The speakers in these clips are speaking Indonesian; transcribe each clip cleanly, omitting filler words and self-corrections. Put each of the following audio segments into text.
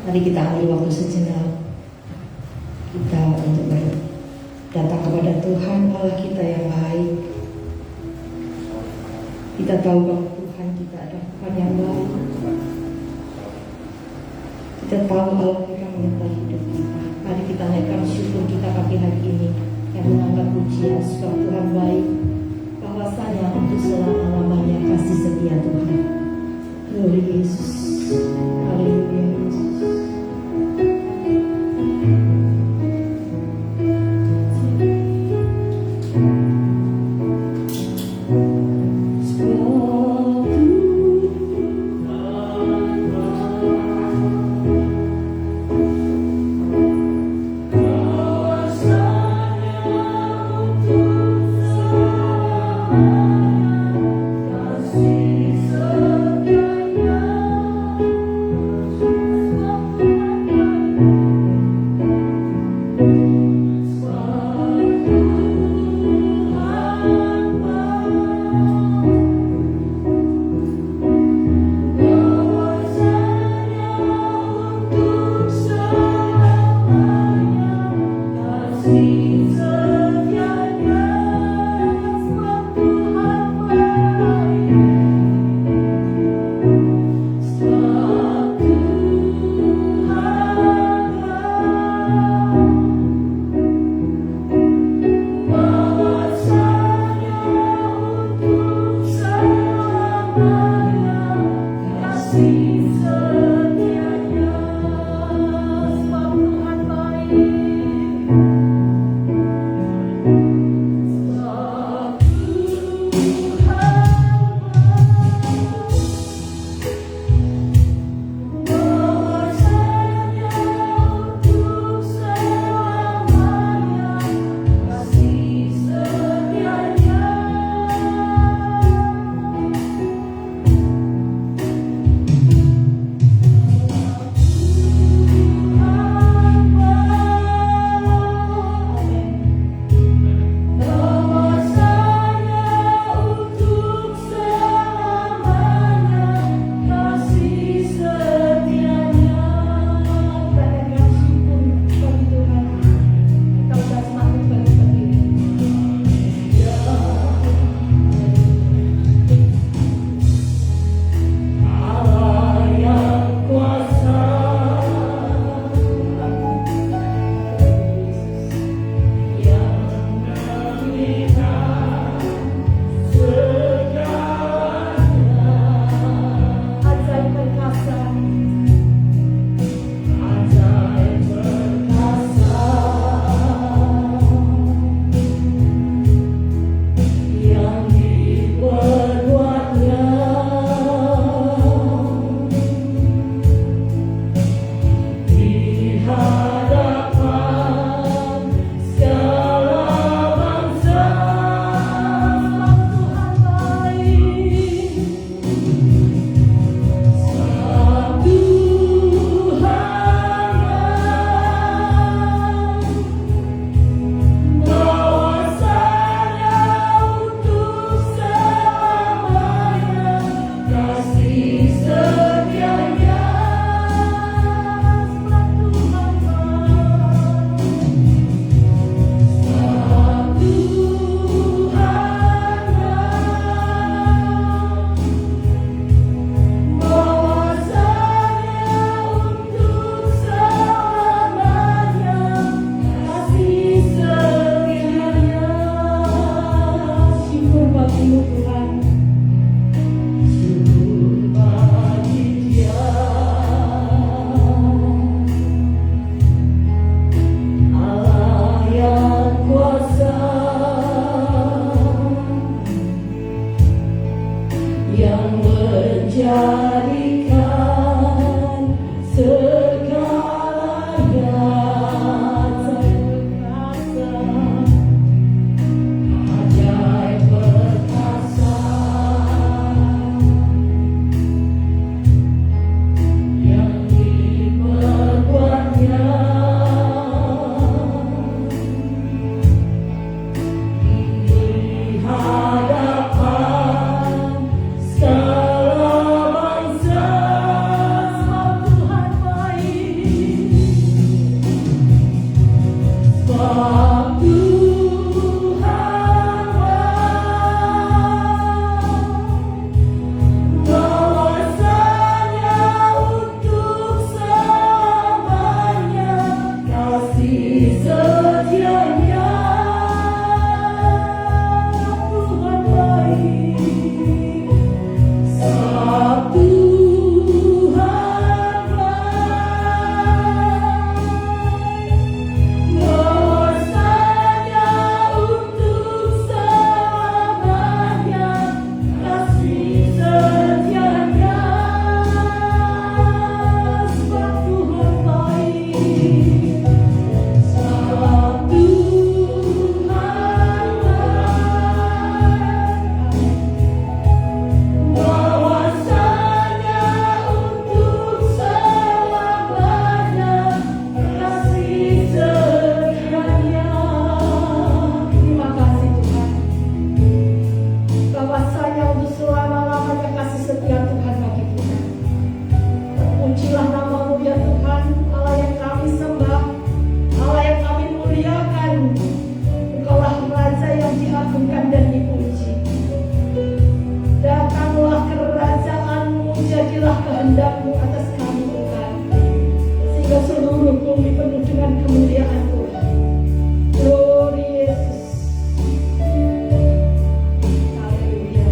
Mari kita ambil waktu sejenak kita untuk datang kepada Tuhan Allah kita yang baik. Kita tahu bahwa Tuhan kita adalah Tuhan yang baik. Kita tahu Allah yang menyertai hidup kita. Mari kita naikkan syukur kita pagi hari ini yang mengangkat pujian sebab Tuhan baik, bahwasanya untuk selama-lamanya kasih setia Tuhan. Glory Yesus. Haleluya Yesus. Kasih setianya Terpujilah nama-Mu ya Tuhan, Allah yang kami sembah, Allah yang kami muliakan. Engkaulah Raja yang diagungkan dan dipuji. Datanglah kerajaan-Mu, jadilah kehendak-Mu atas kami Tuhan, sehingga seluruh bumi penuh dengan kemuliaan Tuhan. Glory Yesus. Haleluya.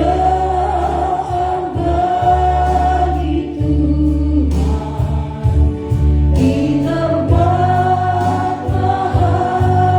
Kemuliaan bagi Tuhan di tempat maha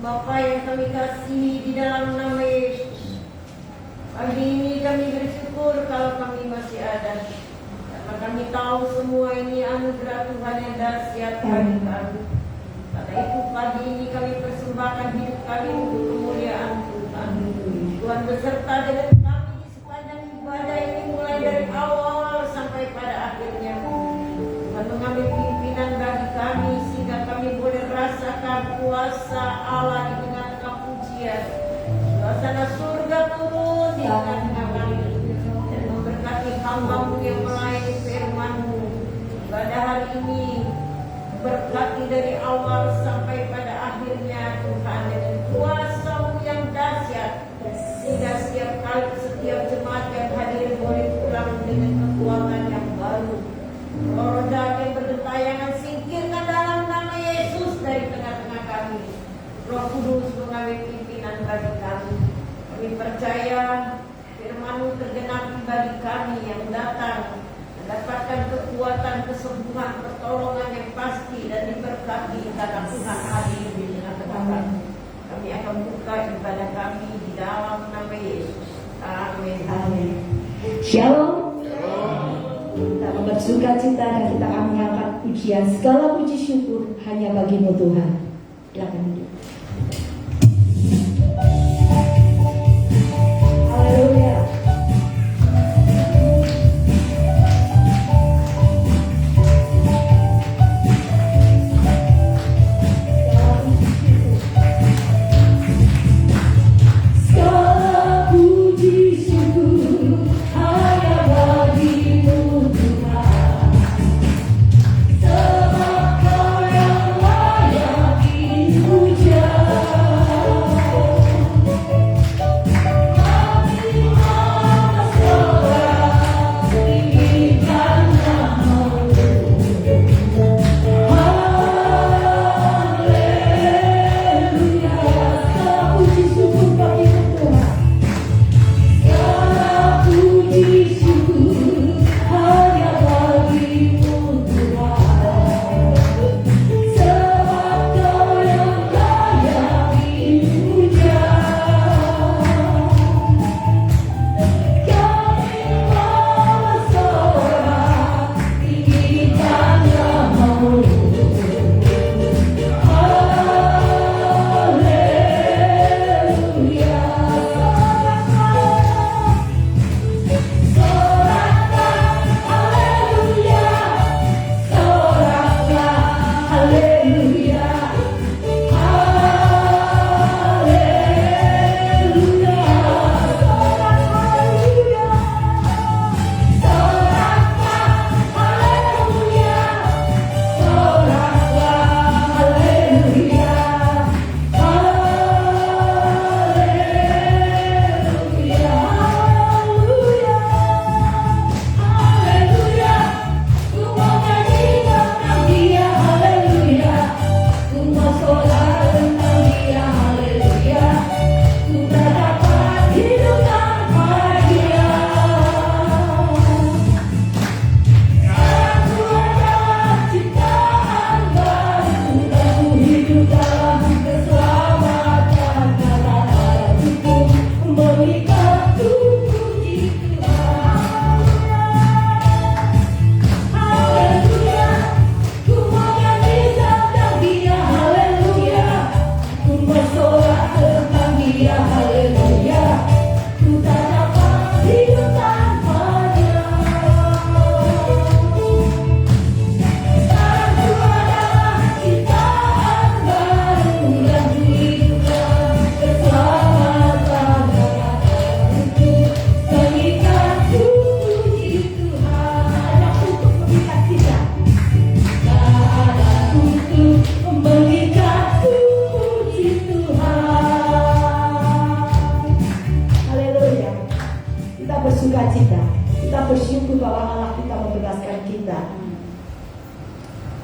Bapa yang kami kasihi di dalam nama Yesus, pagi ini kami bersyukur kalau kami masih ada, karena kami tahu semua ini anugerah Tuhan yang dahsyat bagi kami. Karena itu pagi ini kami persembahkan hidup kami untuk kemuliaan Tuhan. Tuhan beserta dengan kami di sepanjang ibadah ini, mulai dari awal sampai pada akhirnya. Tuhan mengambil pimpinan bagi kami sehingga kami boleh rasakan kuasa Allah di tengah-tengah pujian. Suasana surga turun di tengah-tengah kami dan memberkati hamba-Mu yang melayani firman-Mu. Pada hari ini berkati dari awal sampai pada akhirnya Tuhan, dengan kuasa-Mu yang dahsyat, sehingga setiap jemaat yang hadir boleh pulang dengan kekuatan yang baru. Roda yang bergentayangan singkirkan dalam nama Yesus dari tengah-tengah kami. Roh Kudus mengambil pimpinan bagi kami. Kami percaya firman-Mu tergenapi bagi kami yang datang, mendapatkan kekuatan, kesembuhan, pertolongan yang pasti dan diberkati karena Tuhan hadir di tengah-tengah kami. Kami akan buka ibadah kami di dalam nama Yesus. Amin. Amin. Shalom. Kita bersuka cita dan kita akan mengangkat pujian. Segala puji syukur hanya bagi-Mu Tuhan. Silakan duduk. Haleluya.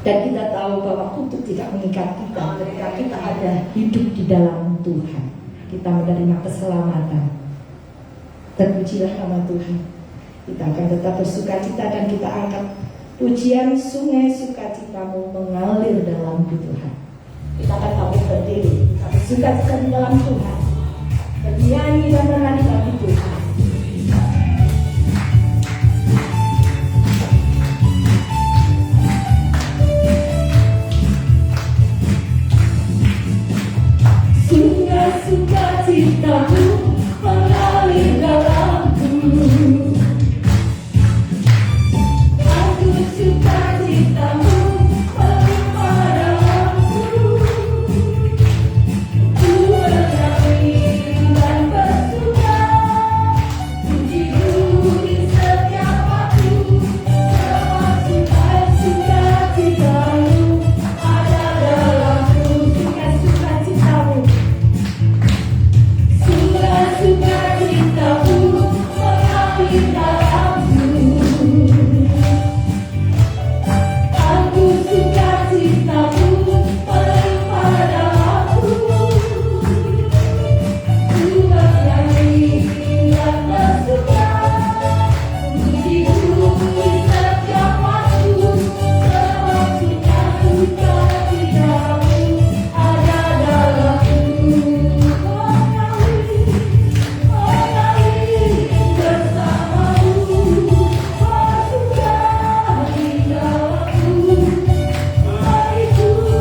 Dan kita tahu bahwa untuk tidak mengikat kita ketika kita ada hidup di dalam Tuhan, kita menerima keselamatan. Terpujilah nama Tuhan. Kita akan tetap bersukacita dan kita angkat pujian sungai sukacitamu mengalir dalam Tuhan. Kita akan bangkit berdiri. sukacita di dalam Tuhan, bernyanyi dan bernyanyi bagi Tuhan. Sungai sukacitamu mengalir dalamku. Aku sukacitamu melimpah dalamku. Ku bernyanyi dan bersuka, pujiku di setiap waktu. Semua sukacitamu ada dalamku. Sungai sukacitamu, sungai sukacitamu mengalir dalamku. Aku sukacitamu melimpah dalamku. Ku bernyanyi dan bersuka, pujiku di setiap waktu. Semua sukacitamu ada dalamku. Mengalir bersamamu, bersuka di dalamku. Mengikutimu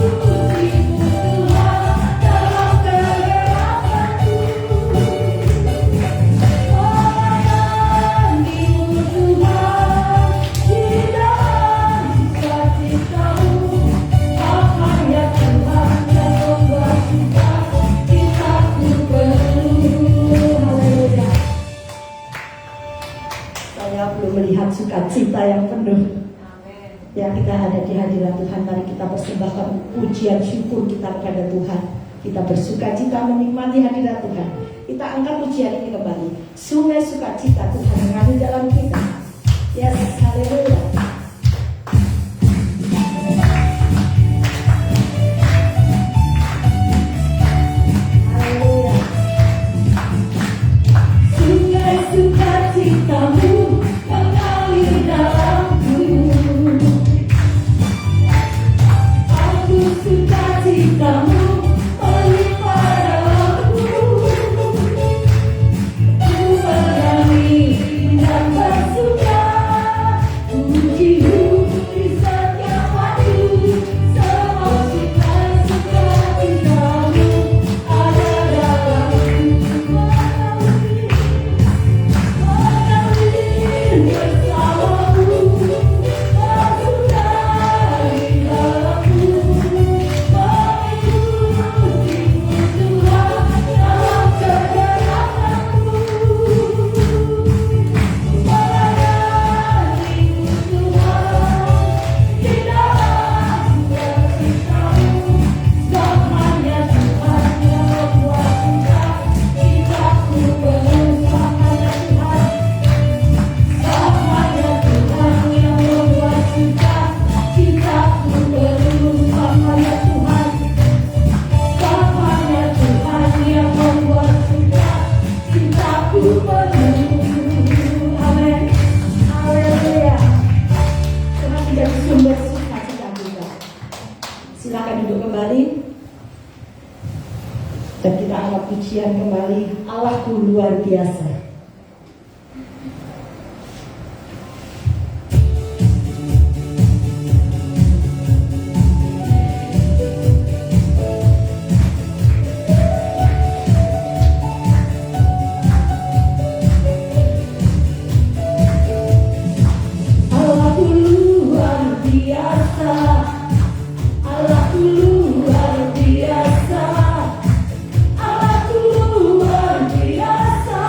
Tuhan dalam kegelapanku. Melayanimu Tuhan di dalam sukacitamu. Hanya Tuhan yang membuat sukacitaku penuh. Haleluya. Saya belum melihat sukacita yang penuh yang kita ada di hadirat Tuhan. Mari kita persembahkan pujian syukur kita kepada Tuhan. Kita bersukacita menikmati hadirat Tuhan. Kita angkat pujian ini kembali. Sungai sukacita Tuhan mengalir dalam kita. Yes, haleluya. Haleluya. Sungai sukacitamu mengalir dalamku. Aku sukacitamu melimpah dalamku. Ku bernyanyi dan bersuka, pujiku di setiap waktu. Semua sukacitamu ada dalamku. Mengalir bersamamu, bersuka di dalamku. Mengikutimu Tuhan dalam kegelapanku. Melayanimu Tuhan di dalam sukacitamu. Sebab hanya Tuhan yang membuat sukacitaku penuh. Sebab hanya Tuhan, sebab hanya Tuhan yang membuat sukacitaku penuh. Sebab hanya Tuhan, sebab hanya Tuhan yang membuat sukacitaku penuh. Amin. Haleluya. Karena tidak sumber sukacita kita. Silakan duduk kembali. Dan kita angkat pujian kembali. Allahku luar biasa. Allahku luar biasa. Allahku luar biasa. Allahku luar biasa.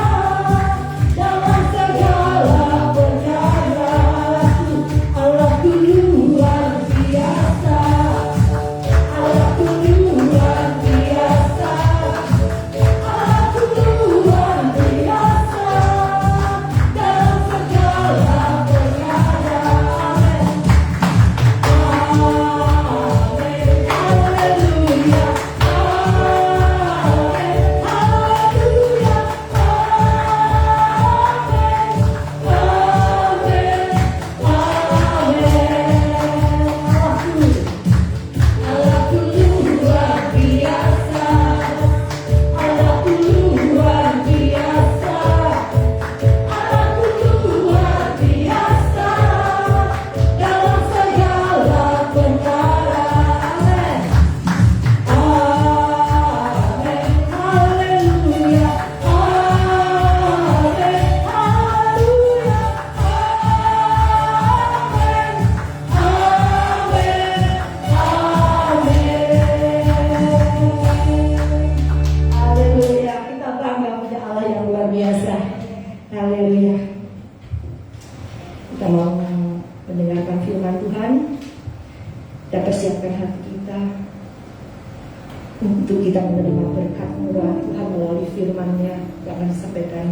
kita menerima berkat murah Tuhan melalui firman-Nya yang akan disampaikan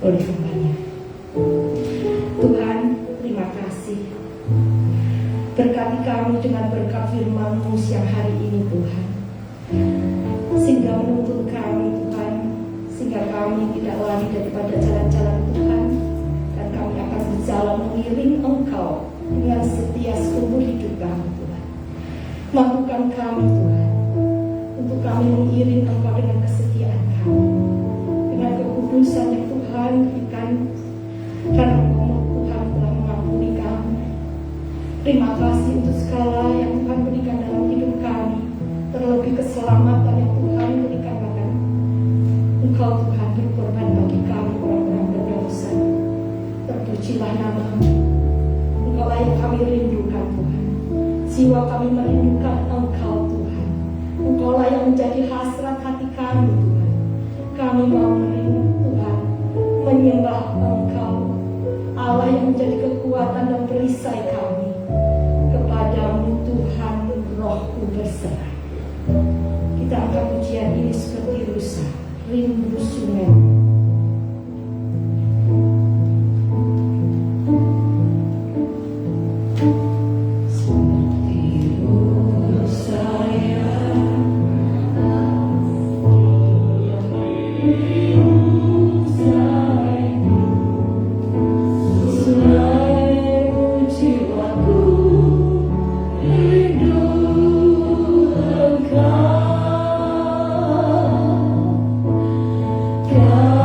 oleh hamba-Nya. Tuhan, terima kasih. Berkati kami dengan berkat firman-Mu siang hari ini Tuhan, sehingga menuntun kami Tuhan, sehingga kami tidak lari daripada jalan-jalan Tuhan, dan kami akan berjalan mengiring Engkau dengan setia seumur hidup kami Tuhan. Mampukan kami Tuhan untuk kami mengiring Engkau dengan kesetiaan kami, dengan kekudusan yang Tuhan berikan, karena Engkau Tuhan telah mengampuni kami. Terima kasih untuk segala yang Tuhan berikan dalam hidup kami, terlebih keselamatan yang Tuhan berikan pada Engkau Tuhan berkorban bagi kami orang-orang berdosa. Terpujilah nama-Mu. Engkaulah yang kami rindukan Tuhan. Jiwa kami merindukan Engkau Tuhan. Engkaulah yang menjadi hasrat hati kami Tuhan. Kami mau merindu Tuhan, menyembah Engkau, Allah yang menjadi kekuatan dan perisai kami. Kepadamu Tuhan rohku berserah. Kita angkat pujian ini seperti rusa, rindu sungai. God.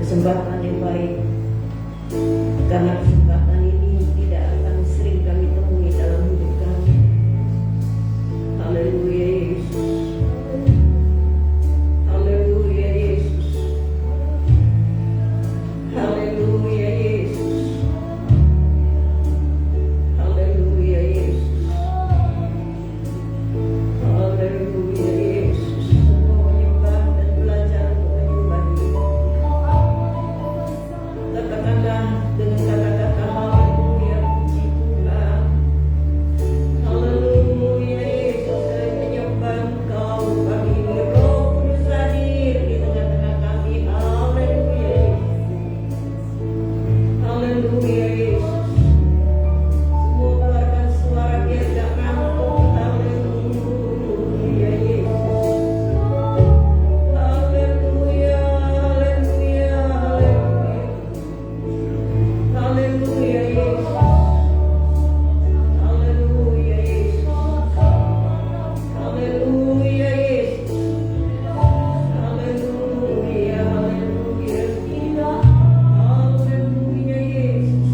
kesempatan yang baik, karena kesempatan ini tidak akan sering kami temui dalam hidup kami. Haleluya Yesus. Haleluya Yesus. Haleluya Yesus. Haleluya Yesus. Haleluya Yesus. Semua menyembah dan belajar untuk menyembah Dia. Katakanlah dengan kata-kata haleluya, puji Tuhan. Haleluya Yesus, kami menyembah Engkau, kami Roh Kudus hadir di tengah-tengah kami. Haleluya Yesus. Haleluya Yesus. Semua keluarkan suara biar gak ngantuk. Haleluya Yesus. Haleluya, haleluya, haleluya. Haleluya Yesus. Haleluya Yesus. Haleluya Yesus. Haleluya, haleluya. Haleluya Yesus.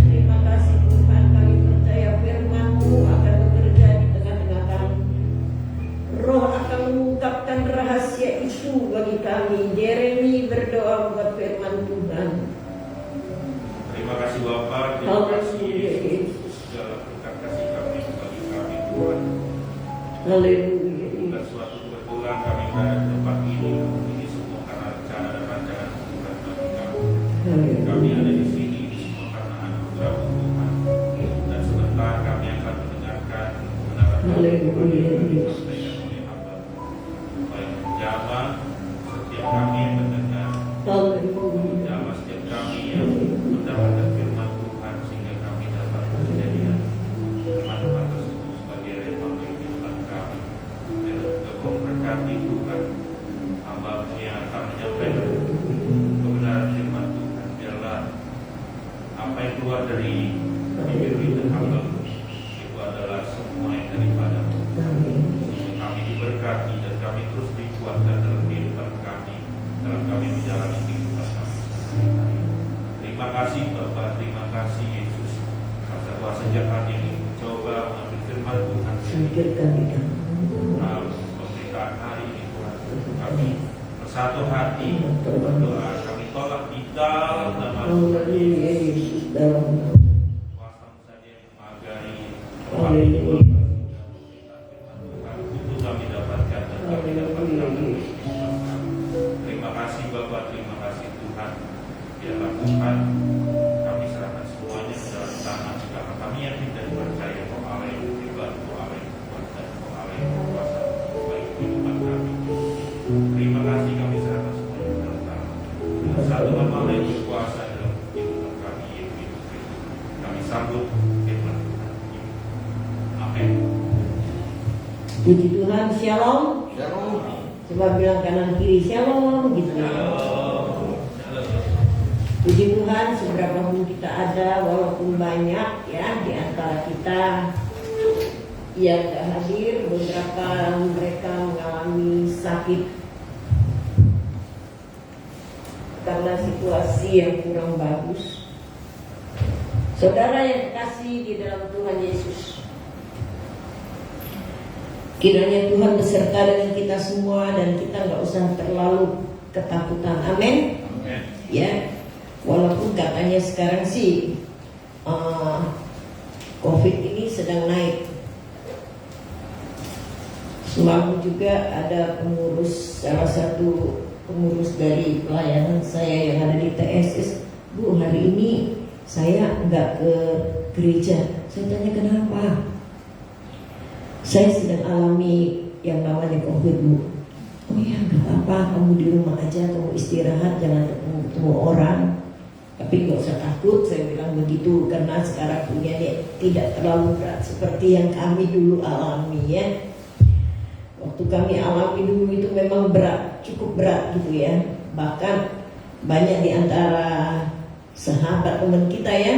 Terima kasih Tuhan, kami percaya firman-Mu akan bekerja di tengah-tengah kami. Roh akan mengungkapkan rahasia itu bagi kami. Jeremy berdoa buat firman Tuhan. Terima kasih Bapak, terima kasih Yesus, segala berkat kasih kami bagi kami Tuhan. Haleluya. Bukan suatu kebetulan kami berada di tempat ini semua karena rencana dan rancangan Tuhan bagi kami. Kami ada di sini, ini semua karena anugerah Tuhan. Dan sebentar kami akan mendengarkan kebenaran Haleluya. yang disampaikan oleh hamba. Baik menjama setiap kami yang mendengar, Haleluya. menjama setiap kami yang mendapatkan firman Tuhan sehingga kami dapat kejadian firman-Tuhan tersebut sebagai rema bagi kehidupan kami. Dan juga memberkati Tuhan hamba-Mu yang akan menyampaikan kebenaran firman Tuhan. Biarlah apa yang keluar dari bibir hamba-Mu itu adalah semua yang daripada-Mu. Sehingga kami diberkati dan kami terus dikuatkan dalam kehidupan kami, dalam kami menjalani kehidupan kami. Terima kasih Bapak, terima kasih Yesus. Karena kuasa jahat yang mencoba mengambil firman Tuhan Singkirkan kita. pemberitaan hari ini Tuhan, kami bersatu hati berdoa, kami tolak di dalam nama Tuhan Haleluya Yesus. Yesus dalam Kuasa-Mu saja yang mengagali Haleluya. Tuhan, itu kami dapatkan dan kami dapatkan. Terima kasih Bapak, terima kasih Tuhan. Biarlah Tuhan kami serahkan semuanya ke dalam tangan karena kami yakin dan percaya bahwa Allah yang hebat, bahwa Allah yang kuat dan bahwa Allah yang berkuasa bagi kehidupan kami. Terima kasih kami serahkan semuanya ke dalam tangan. Dan satu nama Allah yang berkuasa dalam kehidupan kami yaitu Yesus Kristus. Kami sambut firman Tuhan. Amin. puji Tuhan. Shalom. Shalom. Coba bilang kanan kiri shalom gitu. Puji Tuhan, seberapa pun kita ada, walaupun banyak ya di antara kita yang tidak hadir, beberapa mereka mengalami sakit karena situasi yang kurang bagus. Saudara yang kekasih di dalam Tuhan Yesus, kiranya Tuhan beserta dengan kita semua dan kita nggak usah terlalu ketakutan. Amin. Amin. Ya, walaupun katanya sekarang sih COVID ini sedang naik. Semalam juga ada pengurus, salah satu pengurus dari pelayanan saya yang ada di TSS, Bu, hari ini saya nggak ke gereja. Saya tanya kenapa? Saya sedang alami yang namanya COVID, Bu. Oh ya, nggak apa-apa, kamu di rumah aja, kamu istirahat, jangan ketemu orang. Tapi nggak usah takut, saya bilang begitu, karena sekarang punya tidak terlalu berat seperti yang kami dulu alami ya. Waktu kami alami dulu itu memang berat, cukup berat gitu ya. Bahkan banyak di antara sahabat teman kita ya,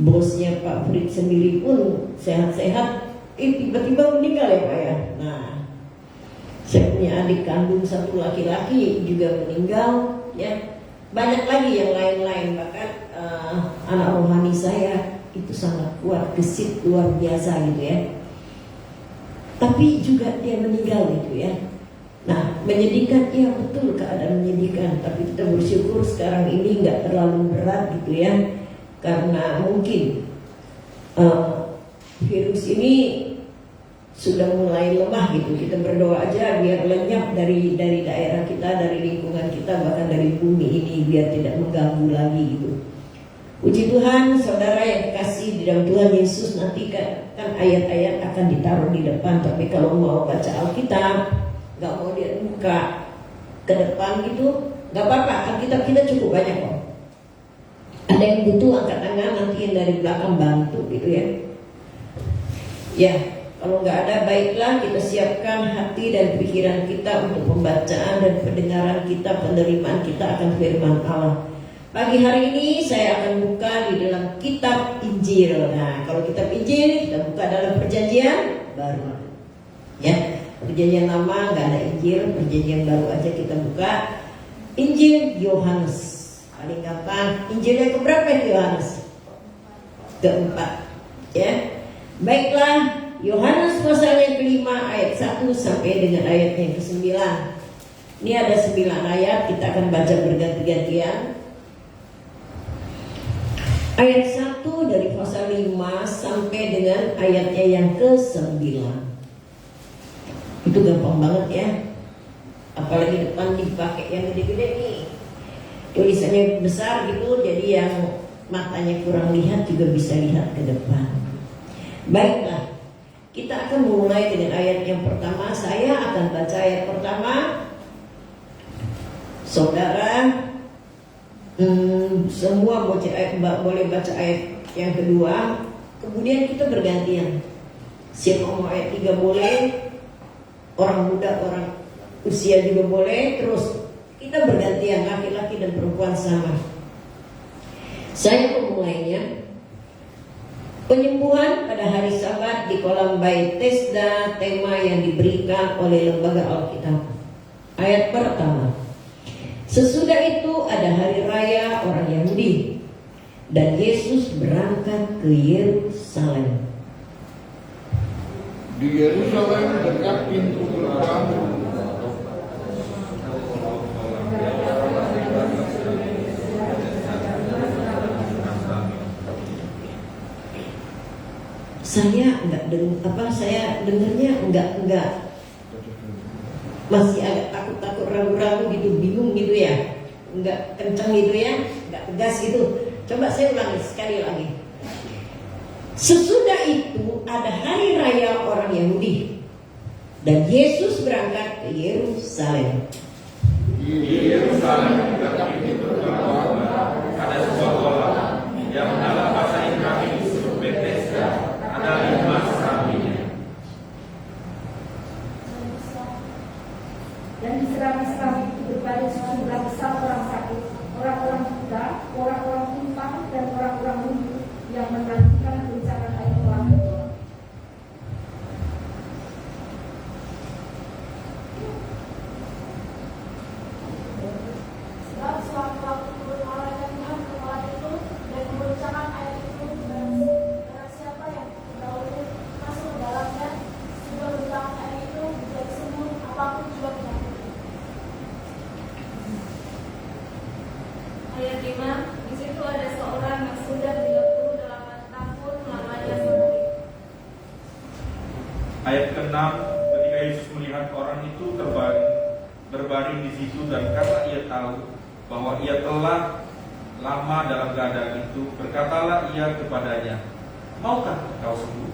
bosnya Pak Frit sendiri pun sehat-sehat, tiba-tiba meninggal ya Pak ya. Nah, saya punya adik kandung satu laki-laki juga meninggal. ya. Banyak lagi yang lain-lain, bahkan anak rohani saya itu sangat kuat, gesit luar biasa gitu ya. Tapi juga dia meninggal gitu ya. Nah, menyedihkan, iya betul keadaan menyedihkan. Tapi kita bersyukur sekarang ini nggak terlalu berat gitu ya, karena mungkin virus ini sudah mulai lemah gitu. Kita berdoa aja biar lenyap dari daerah kita, dari lingkungan kita, bahkan dari bumi ini, biar tidak mengganggu lagi gitu. Puji Tuhan, saudara yang kasih di dalam Tuhan Yesus, nanti kan ayat-ayat akan ditaruh di depan. Tapi kalau mau baca Alkitab, nggak mau dia buka ke depan gitu, nggak apa-apa. Alkitab kita cukup banyak kok. Ada yang butuh angkat tangan, nanti yang dari belakang bantu gitu ya. Ya, kalau nggak ada, baiklah kita siapkan hati dan pikiran kita untuk pembacaan dan pendengaran kita, penerimaan kita akan firman Allah. Pagi hari ini saya akan buka di dalam kitab Injil. Nah, kalau kitab Injil kita buka dalam perjanjian baru. Ya, perjanjian lama nggak ada Injil, perjanjian baru aja kita buka. Injil Yohanes, paling gampang. Injil yang keberapa itu Yohanes? Keempat. Ya, baiklah. Yohanes pasal yang kelima ayat 1 sampai dengan ayat yang ke-9. Ini ada 9 ayat, kita akan baca berganti-gantian. Ayat 1 dari pasal 5 sampai dengan ayatnya yang ke-9. Itu gampang banget ya. Apalagi depan dipakai yang gede-gede nih. Tulisannya besar gitu, jadi yang matanya kurang lihat juga bisa lihat ke depan. Baiklah, kita akan mulai dengan ayat yang pertama. Saya akan baca ayat pertama. Saudara semua boleh baca ayat yang kedua. Kemudian kita bergantian. Siapa mau ayat 3 boleh, orang muda, orang usia juga boleh. Terus kita bergantian, laki-laki dan perempuan sama. Saya memulainya. Penyembuhan pada hari Sabat di kolam Bethesda, tema yang diberikan oleh Lembaga Alkitab. Ayat pertama. Sesudah itu ada hari raya orang Yahudi, dan Yesus berangkat ke Yerusalem. Di Yerusalem dekat pintu gerbang saya dengarnya enggak masih agak takut-takut, ragu-ragu gitu, bingung gitu ya, enggak kenceng gitu ya, enggak tegas gitu. Coba saya ulangi sekali lagi. Sesudah itu ada hari raya orang Yahudi, dan Yesus berangkat ke Yerusalem. di Yerusalem dekat pintu gerbang Ada sebuah kolam yang dalam bahasa Ibrani disebut Bethesda. Ada 5 sampingnya. Dan di serambi-serambi itu berbaring sejumlah besar orang sakit, orang-orang buta, orang-orang timpang, dan orang-orang lumpuh yang menantikan guncangan air kolam itu. Sebab sewaktu-waktu turun malaikat Tuhan ke kolam itu dan guncangan air itu barang siapa yang terdahulu masuk ke dalamnya, sebab guncangan air itu menjadi sembuh apapun juga penyakit. Ayat 5, di situ ada seorang yang sudah 38 tahun lamanya sakit. Ayat ke-6, ketika Yesus melihat orang itu berbaring di situ, dan karena ia tahu bahwa ia telah lama dalam keadaan itu, berkatalah ia kepadanya, "Maukah kau sembuh?"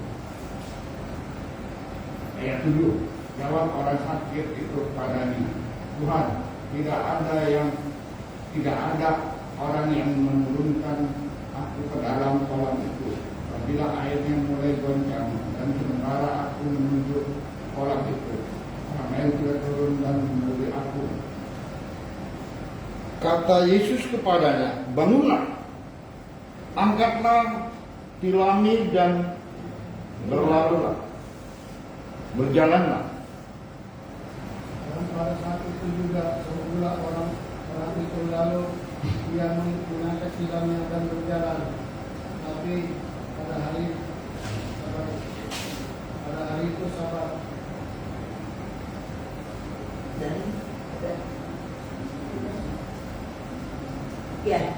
ayat 7. Jawab orang sakit itu padanya, Tuhan, tidak ada orang yang menurunkan aku ke dalam kolam itu. Apabila airnya mulai goncang dan sementara aku menuju kolam itu, orang itu turun dan memberi aku. Kata Yesus kepadanya, bangunlah, angkatlah tilammu dan berlalulah, berjalanlah. Dan pada saat itu juga semula orang Orang itu lalu dia menggunakan silangnya dan berjalan. Tapi pada hari itu Sabat. Dan ya,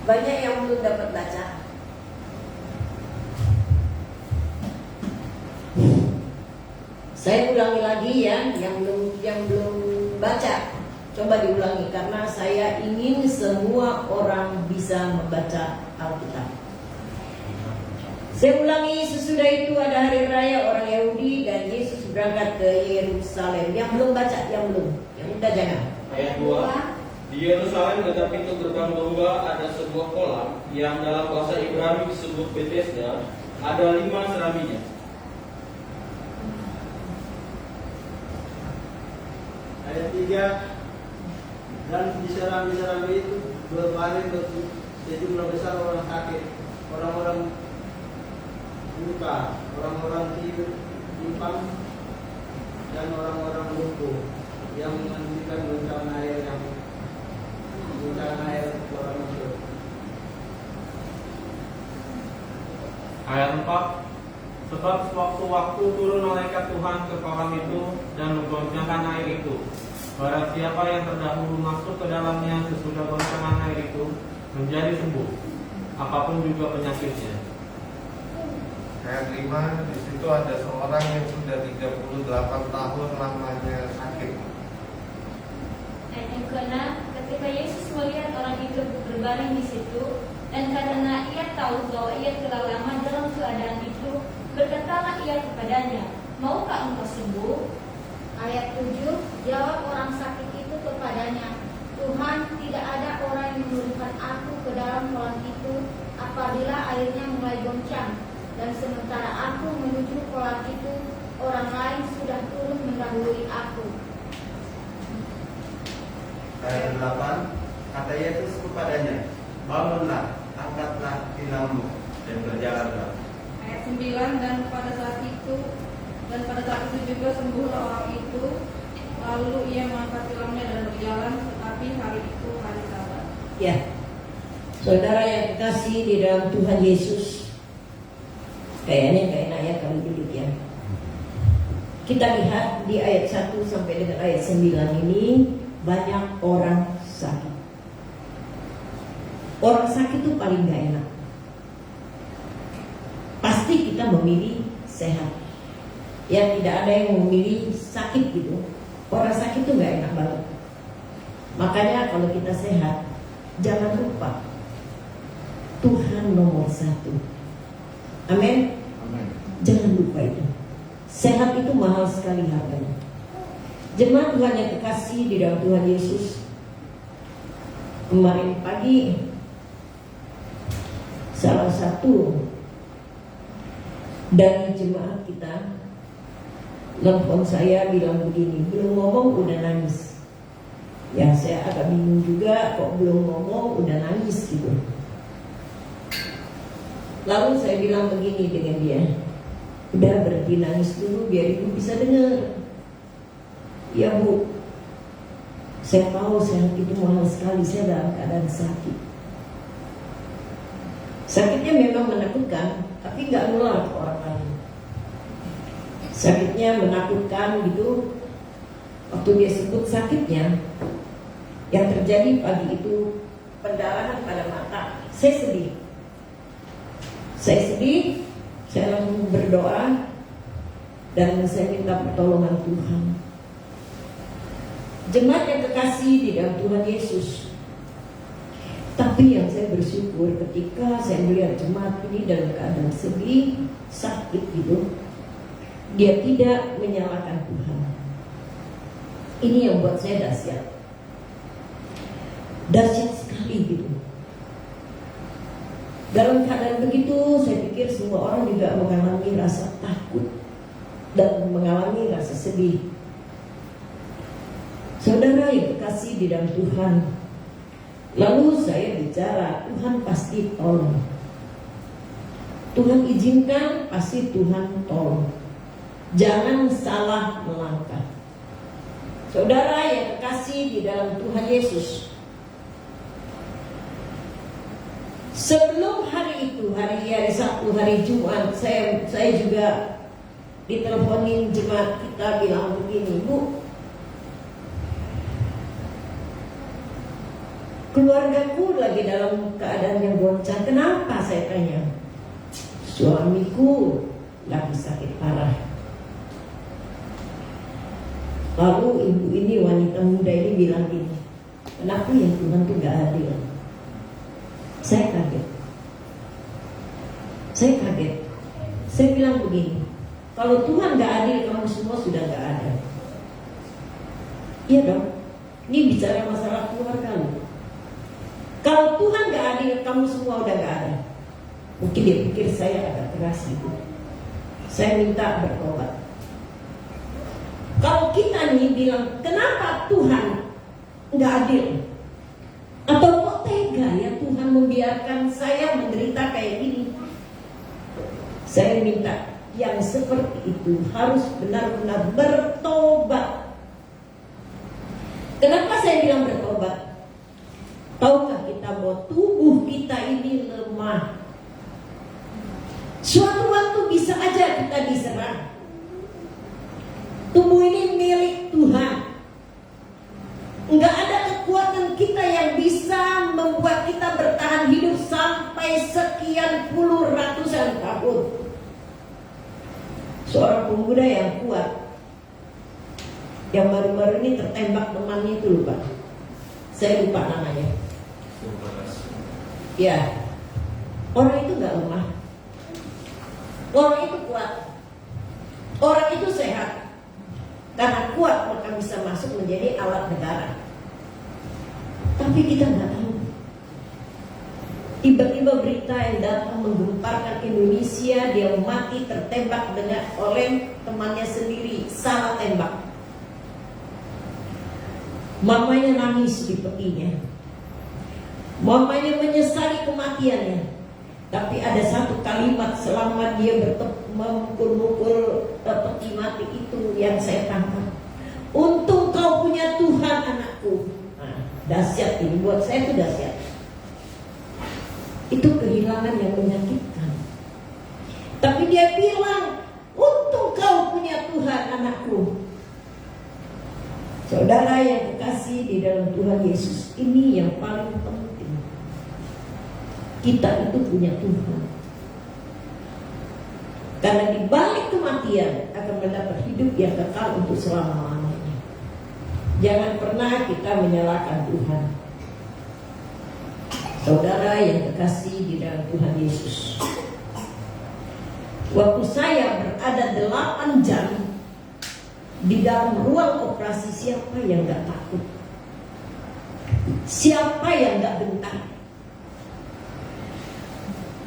banyak yang belum dapat baca. Saya ulangi lagi ya, yang belum baca, coba diulangi karena saya ingin semua orang bisa membaca Alkitab. Saya ulangi, sesudah itu ada hari raya orang Yahudi dan Yesus berangkat ke Yerusalem. Yang belum baca, yang udah jangan. Ayat 2. Di Yerusalem dekat pintu gerbang domba ada sebuah kolam yang dalam bahasa Ibrani disebut Bethesda, ada 5 serambinya. Ayat 3. Dan di serambi-serambi itu berbaring sejumlah besar orang sakit, orang-orang luka, orang-orang timpang, dan orang-orang lumpuh yang menghentikan bencana air orang Mesir. Ayat 4. Sebab sewaktu-waktu turun malaikat Tuhan ke kolam itu dan menggoncangkan air itu. Barang siapa yang terdahulu masuk ke dalamnya sesudah goncangan air itu menjadi sembuh, apapun juga penyakitnya. Ayat 5, di situ ada seorang yang sudah 38 tahun lamanya sakit. Ayat yang ke-6, ketika Yesus melihat orang itu berbaring di situ, dan karena ia tahu bahwa ia telah lama dalam keadaan itu, berkatalah ia kepadanya, maukah engkau sembuh? Ayat 7, jawab orang sakit itu kepadanya, Tuhan, tidak ada orang yang menurunkan aku ke dalam kolam itu apabila airnya mulai goncang, dan sementara aku menuju kolam itu, orang lain sudah turun mendahului aku. Ayat 8. Kata Yesus kepadanya, bangunlah, angkatlah tinammu dan berjalanlah. Ayat 9, dan pada saat itu juga sembuhlah orang itu, lalu ia mengangkat tilangnya dan berjalan, tetapi hari itu hari Sabat. Ya, saudara yang kekasih di dalam Tuhan Yesus, kayaknya gak enak ya kalau duduk ya. Kita lihat di ayat 1 sampai dengan ayat 9 ini banyak orang sakit. Orang sakit itu paling gak enak. Pasti kita memilih sehat. Ya, tidak ada yang memilih sakit gitu. Orang sakit itu gak enak banget. Makanya kalau kita sehat, jangan lupa Tuhan nomor 1. Amin. Jangan lupa itu. Sehat itu mahal sekali harganya. Jemaat Tuhan yang kekasih di dalam Tuhan Yesus, kemarin pagi salah satu dari jemaat kita nelfon saya bilang begini, belum ngomong udah nangis. Ya saya agak bingung juga, kok belum ngomong udah nangis gitu. Lalu saya bilang begini dengan dia, udah berhenti nangis dulu biar ibu bisa dengar. Ya bu, saya tahu sehat itu mahal sekali, saya dalam keadaan sakit. Sakitnya memang menakutkan, tapi nggak nular ke orang lain. Sakitnya menakutkan gitu. Waktu dia sebut sakitnya, yang terjadi pagi itu pendarahan pada mata. Saya sedih. Saya langsung berdoa dan saya minta pertolongan Tuhan. Jemaat yang kekasih di dalam Tuhan Yesus. Tapi yang saya bersyukur ketika saya melihat jemaat ini dalam keadaan sedih, sakit gitu, dia tidak menyalahkan Tuhan. Ini yang buat saya dahsyat. Dahsyat sekali gitu. Dalam keadaan begitu, saya pikir semua orang juga mengalami rasa takut dan mengalami rasa sedih. Saudara yang kekasih di dalam Tuhan, lalu saya bicara, Tuhan pasti tolong. Tuhan izinkan, pasti Tuhan tolong. Jangan salah melangkah. Saudara yang kekasih di dalam Tuhan Yesus, sebelum hari itu, hari Sabtu, hari Jumat, saya juga diteleponin jemaat kita bilang begini, Bu, keluargaku lagi dalam keadaan yang goncang. Kenapa? Saya tanya. Suamiku lagi sakit parah. Lalu ibu ini, wanita muda ini bilang gini, kenapa ya Tuhan itu gak adil? Saya kaget. Saya bilang begini, kalau Tuhan gak adil, kamu semua sudah gak ada. Iya dong. Ini bicara masalah keluarga loh. Kalau Tuhan gak adil, kamu semua udah gak ada. Mungkin dia pikir saya agak keras gitu. Saya minta bertobat. Kalau kita nih bilang, kenapa Tuhan gak adil? Atau kok tega ya Tuhan membiarkan saya menderita kayak gini? Saya minta yang seperti itu harus benar-benar bertobat. Kenapa saya bilang bertobat? Tahukah kita bahwa tubuh kita ini lemah? Suatu waktu bisa aja kita diserang. Tubuh ini milik Tuhan. Enggak ada kekuatan kita yang bisa membuat kita bertahan hidup sampai sekian puluh ratusan tahun. Seorang pemuda yang kuat, yang baru-baru ini tertembak temannya itu, lupa. Saya lupa namanya. Ya, orang itu gak lemah. Orang itu kuat. Orang itu sehat. Karena kuat maka bisa masuk menjadi alat negara. Tapi kita nggak tahu. Tiba-tiba berita yang datang menggemparkan Indonesia, dia mati tertembak oleh temannya sendiri, salah tembak. Mamanya nangis di petinya. Mamanya menyesali kematiannya. Tapi ada satu kalimat selama dia memukul-mukul peti mati itu yang saya tangkap. Untung kau punya Tuhan, anakku. Nah, dahsyat ini, buat saya itu dahsyat. Itu kehilangan yang menyakitkan. Tapi dia bilang, untung kau punya Tuhan, anakku. Saudara yang kekasih di dalam Tuhan Yesus, ini yang paling penting. Kita itu punya Tuhan. Karena di balik kematian akan mendapat hidup yang kekal untuk selama-lamanya. Jangan pernah kita menyalahkan Tuhan. Saudara yang kekasih di dalam Tuhan Yesus, waktu saya berada 8 jam di dalam ruang operasi, siapa yang gak takut? Siapa yang gak bentar?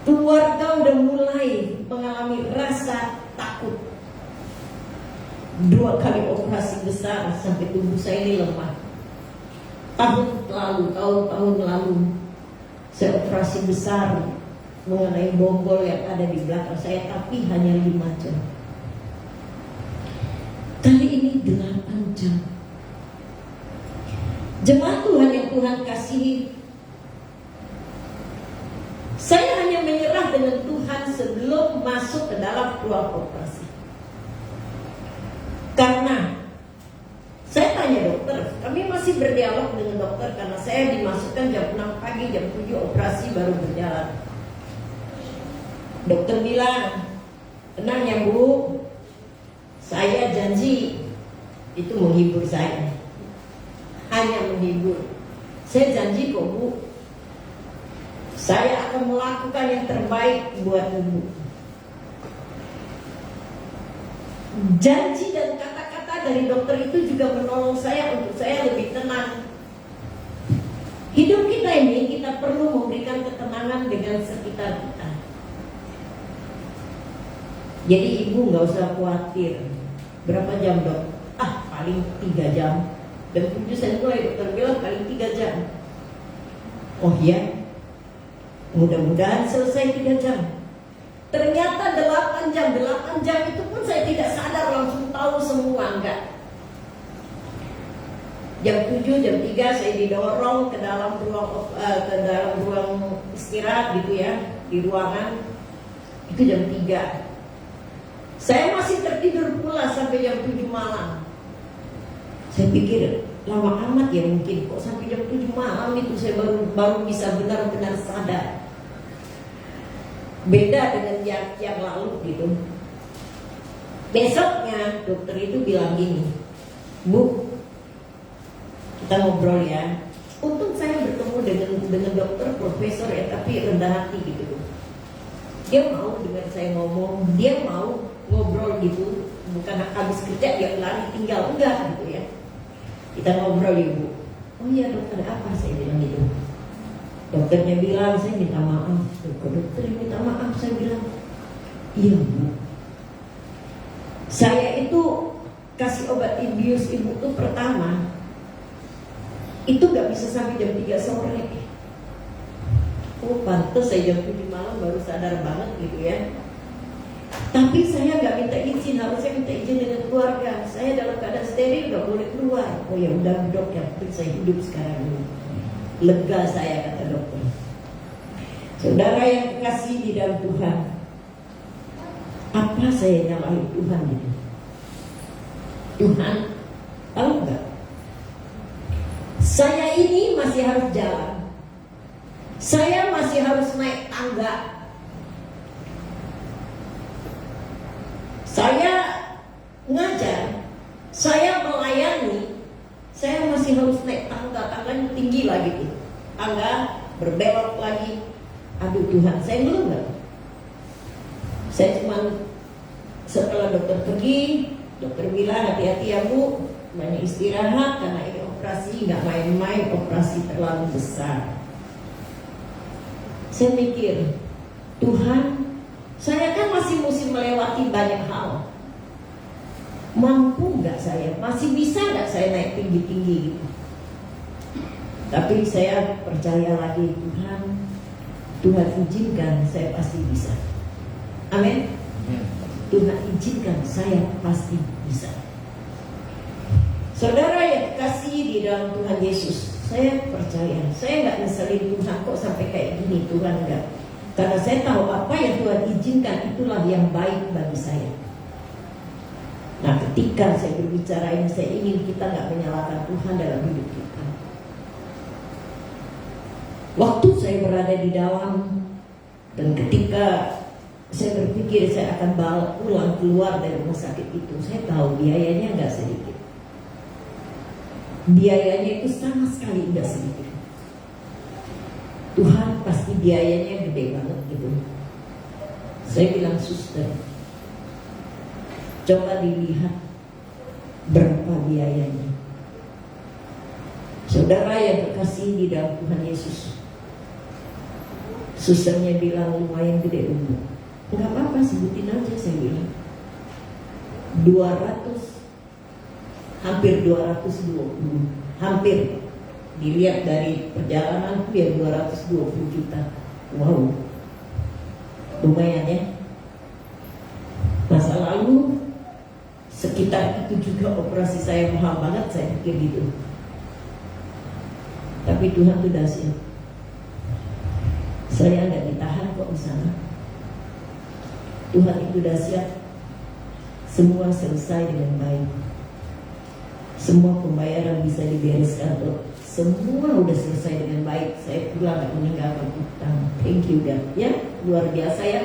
Keluarga udah mulai mengalami rasa takut. 2 kali operasi besar sampai tubuh saya ini lemah. Tahun lalu saya operasi besar mengenai bonggol yang ada di belakang saya, tapi hanya 5 jam. Kali ini 8 jam. Jemaat Tuhan yang Tuhan kasihi, saya hanya menyerah dengan Tuhan sebelum masuk ke dalam ruang operasi. Karena saya tanya dokter, kami masih berdialog dengan dokter karena saya dimasukkan jam 6 pagi, jam 7 operasi baru berjalan. Dokter bilang, tenang ya Bu, saya janji, itu menghibur saya. Hanya menghibur. Saya janji kok Bu, saya akan melakukan yang terbaik buat Ibu. Janji dan kata-kata dari dokter itu juga menolong saya untuk saya lebih tenang. Hidup kita ini, kita perlu memberikan ketenangan dengan sekitar kita. Jadi Ibu gak usah khawatir. Berapa jam dok? Paling 3 jam. Dan 7 saya mulai dokter bilang paling 3 jam. Oh iya, mudah-mudahan selesai 3 jam. Ternyata 8 jam itu pun saya tidak sadar, langsung tahu semua, enggak. Jam 7, jam 3 saya didorong ke dalam ruang istirahat gitu ya, di ruangan. Itu jam 3. Saya masih tertidur pula sampai jam 7 malam. Saya pikir lama amat ya mungkin, kok sampai jam 7 malam itu saya baru bisa benar-benar sadar. Beda dengan yang lalu gitu. Besoknya dokter itu bilang gini, Bu, kita ngobrol ya. Untung saya bertemu dengan dokter profesor ya, tapi rendah hati gitu. Dia mau dengar saya ngomong, dia mau ngobrol gitu. Bukan habis kerja dia lari tinggal, enggak gitu ya. Kita ngobrol ya Bu. Oh iya dokter, apa? Saya bilang gitu. Dokternya bilang, saya minta maaf. Dokter minta maaf, saya bilang, iya Bu, saya itu kasih obat bius ibu itu pertama itu gak bisa sampai jam 3 sore. Oh pantes saya jam 7 malam baru sadar banget gitu ya. Tapi saya gak minta izin, harusnya minta izin dengan keluarga. Saya dalam keadaan steril, gak boleh keluar. Oh ya udah dok, yang penting saya hidup sekarang ini. Lega saya, kata dokter. Saudara yang kekasih di dalam Tuhan, apa saya nyalahin Tuhan ini? Tuhan, tahu nggak? Saya ini masih harus jalan. Saya masih harus naik tangga. Saya ngajar, saya melayani. Saya masih harus naik tangga, tangganya tinggi lagi tuh. Tangga berbelok lagi. Aduh Tuhan, saya belum nggak. Saya cuma setelah dokter pergi, dokter bilang hati-hati ya Bu, banyak istirahat karena ini operasi nggak main-main, operasi terlalu besar. Saya mikir, Tuhan, saya kan masih mesti melewati banyak hal. Mampu nggak saya? Masih bisa nggak saya naik tinggi-tinggi gitu? Tapi saya percaya lagi Tuhan izinkan saya pasti bisa. Amin. Tuhan izinkan saya pasti bisa. Saudara yang kasih di dalam Tuhan Yesus, saya percaya, saya nggak ngeselin Tuhan kok sampai kayak gini, Tuhan nggak. Karena saya tahu apa yang Tuhan izinkan itulah yang baik bagi saya. Nah ketika saya berbicara ini, saya ingin kita nggak menyalahkan Tuhan dalam hidup kita. Waktu saya berada di dalam, dan ketika saya berpikir saya akan pulang keluar dari rumah sakit itu, saya tahu biayanya nggak sedikit. Biayanya itu sama sekali nggak sedikit. Tuhan pasti biayanya gede banget gitu. Saya bilang, suster, coba dilihat berapa biayanya. Saudara yang terkasih di dalam Tuhan Yesus, susternya bilang lumayan gede dulu. Enggak apa-apa, sebutin aja, saya bilang. hampir 220, hampir dilihat dari perjalanan itu ya 220 juta. Wow, lumayan ya. Masa lalu sekitar itu juga operasi saya mahal banget, saya pikir gitu. Tapi Tuhan tuh dahsyat. Saya nggak ditahan kok di sana. Tuhan itu dahsyat. Semua selesai dengan baik. Semua pembayaran bisa dibereskan kok. Semua udah selesai dengan baik. Saya pulang gak meninggalkan utang. Thank you God. Ya, luar biasa ya.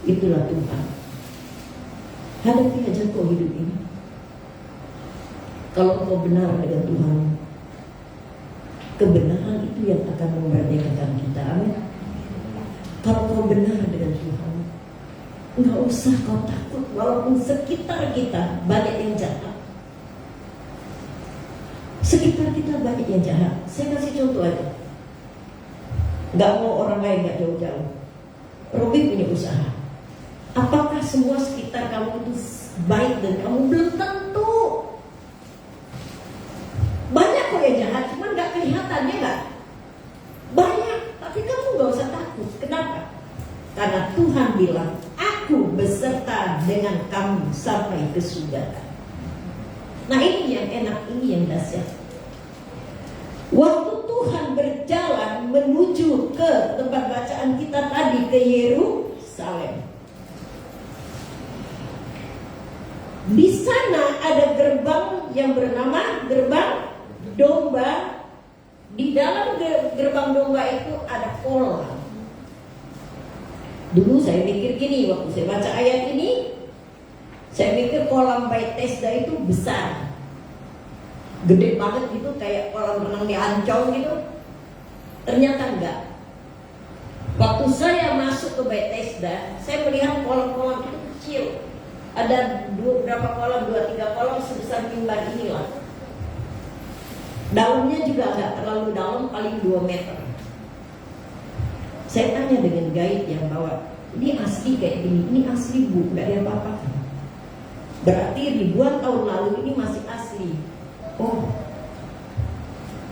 Itulah Tuhan. Hadapi aja kok hidup ini. Kalau kau benar dengan Tuhan, kebenaran itu yang akan memerdekakan kita. Amin. Kalau kau benar dengan Tuhan, nggak usah kau takut walaupun sekitar kita banyak yang jahat. Sekitar kita banyak yang jahat. Saya kasih contoh aja. Nggak mau orang lain nggak jauh-jauh. Robi punya usaha. Apakah semua sekitar kamu itu baik dan kamu? Belum tentu. Banyak kok yang jahat, cuman nggak kelihatannya nggak. Banyak, tapi kamu nggak usah takut. Kenapa? Karena Tuhan bilang, kamu sampai ke surga. Nah ini yang enak, ini yang dahsyat. Waktu Tuhan berjalan menuju ke tempat bacaan kita tadi, ke Yerusalem, di sana ada gerbang yang bernama gerbang domba. Di dalam gerbang domba itu ada kolam. Dulu saya mikir gini, waktu saya baca ayat ini, saya mikir kolam Bethesda itu besar, gede banget gitu, kayak kolam renang di Ancol gitu. Ternyata enggak. Waktu saya masuk ke Bethesda, saya melihat kolam-kolam itu kecil. Ada berapa kolam, 2-3 kolam sebesar mimbar inilah. Dalamnya juga enggak terlalu dalam, paling 2 meter. Saya tanya dengan guide yang bawa, ini asli kayak gini? Ini asli bu, enggak ada apa-apa. Berarti ribuan tahun lalu ini masih asli. Oh,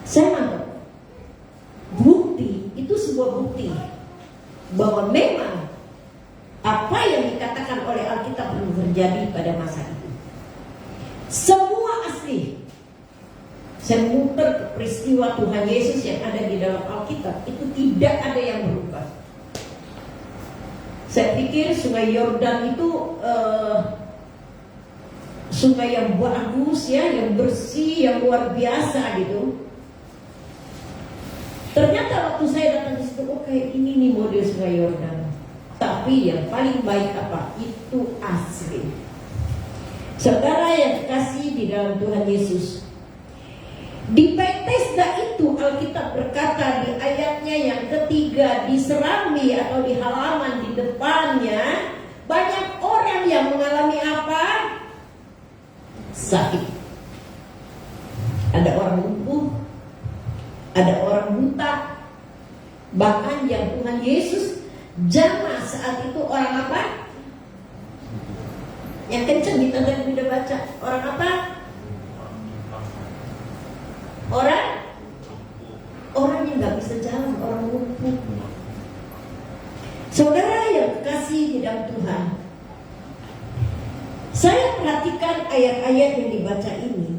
saya nangkep. Bukti, itu sebuah bukti bahwa memang apa yang dikatakan oleh Alkitab belum terjadi pada masa itu. Semua asli. Saya muter ke peristiwa Tuhan Yesus yang ada di dalam Alkitab, itu tidak ada yang berubah. Saya pikir sungai Yordan itu sungai yang bagus ya, yang bersih, yang luar biasa gitu. Ternyata waktu saya datang di situ, oh kayak ini nih model sungai Yordan. Tapi yang paling baik apa? Itu asli. Saudara yang dikasihi di dalam Tuhan Yesus, di Bethesda itu Alkitab berkata di ayatnya yang ketiga, di serambi atau di halaman di depannya banyak orang yang mengalami apa? Sakit. Ada orang lumpuh, ada orang buta, bahkan yang Tuhan Yesus jamah saat itu orang apa? Yang kencang kita tadi udah baca, orang apa? Orang yang nggak bisa jalan, orang lumpuh. Saudara yang kasih di dalam Tuhan, saya perhatikan ayat-ayat yang dibaca ini.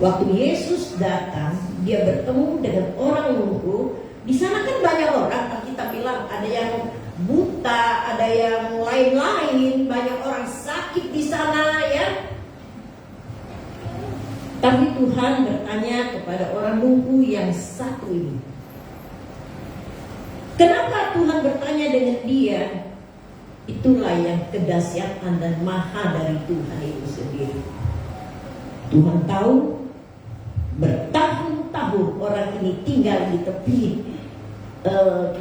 Waktu Yesus datang, dia bertemu dengan orang lumpuh. Di sana kan banyak orang, kita bilang ada yang buta, ada yang lain-lain, banyak orang sakit di sana ya. Tapi Tuhan bertanya kepada orang lumpuh yang satu ini. Kenapa Tuhan bertanya dengan dia? Itulah yang kedahsyatan dan maha dari Tuhan itu sendiri. Tuhan tahu bertahun-tahun orang ini tinggal di tepi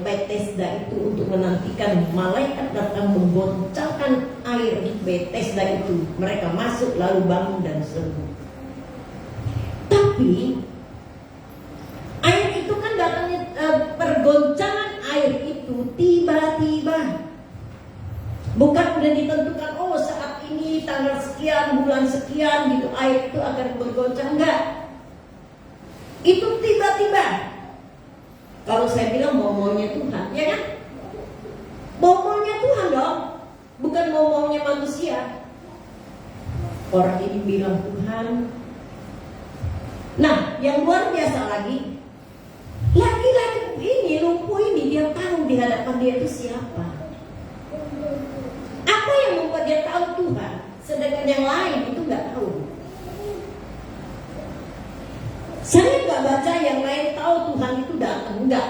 Bethesda itu untuk menantikan malaikat datang memboncengkan air Bethesda itu. Mereka masuk lalu bangun dan sembuh. Tapi air itu kan datangnya, pergoncangan air itu tiba-tiba, bukan sudah ditentukan, oh saat ini tanggal sekian, bulan sekian gitu air itu akan bergoncang, enggak. Itu tiba-tiba. Kalau saya bilang mau-maunya Tuhan, ya kan? Mau-maunya Tuhan dong, bukan mau-maunya manusia. Orang ini bilang Tuhan. Nah, yang luar biasa lagi, laki-laki ini, lumpuh ini, dia tahu di hadapan dia itu siapa. Apa yang membuat dia tahu Tuhan, sedangkan yang lain itu nggak tahu. Saya nggak baca yang lain tahu Tuhan itu datang, enggak.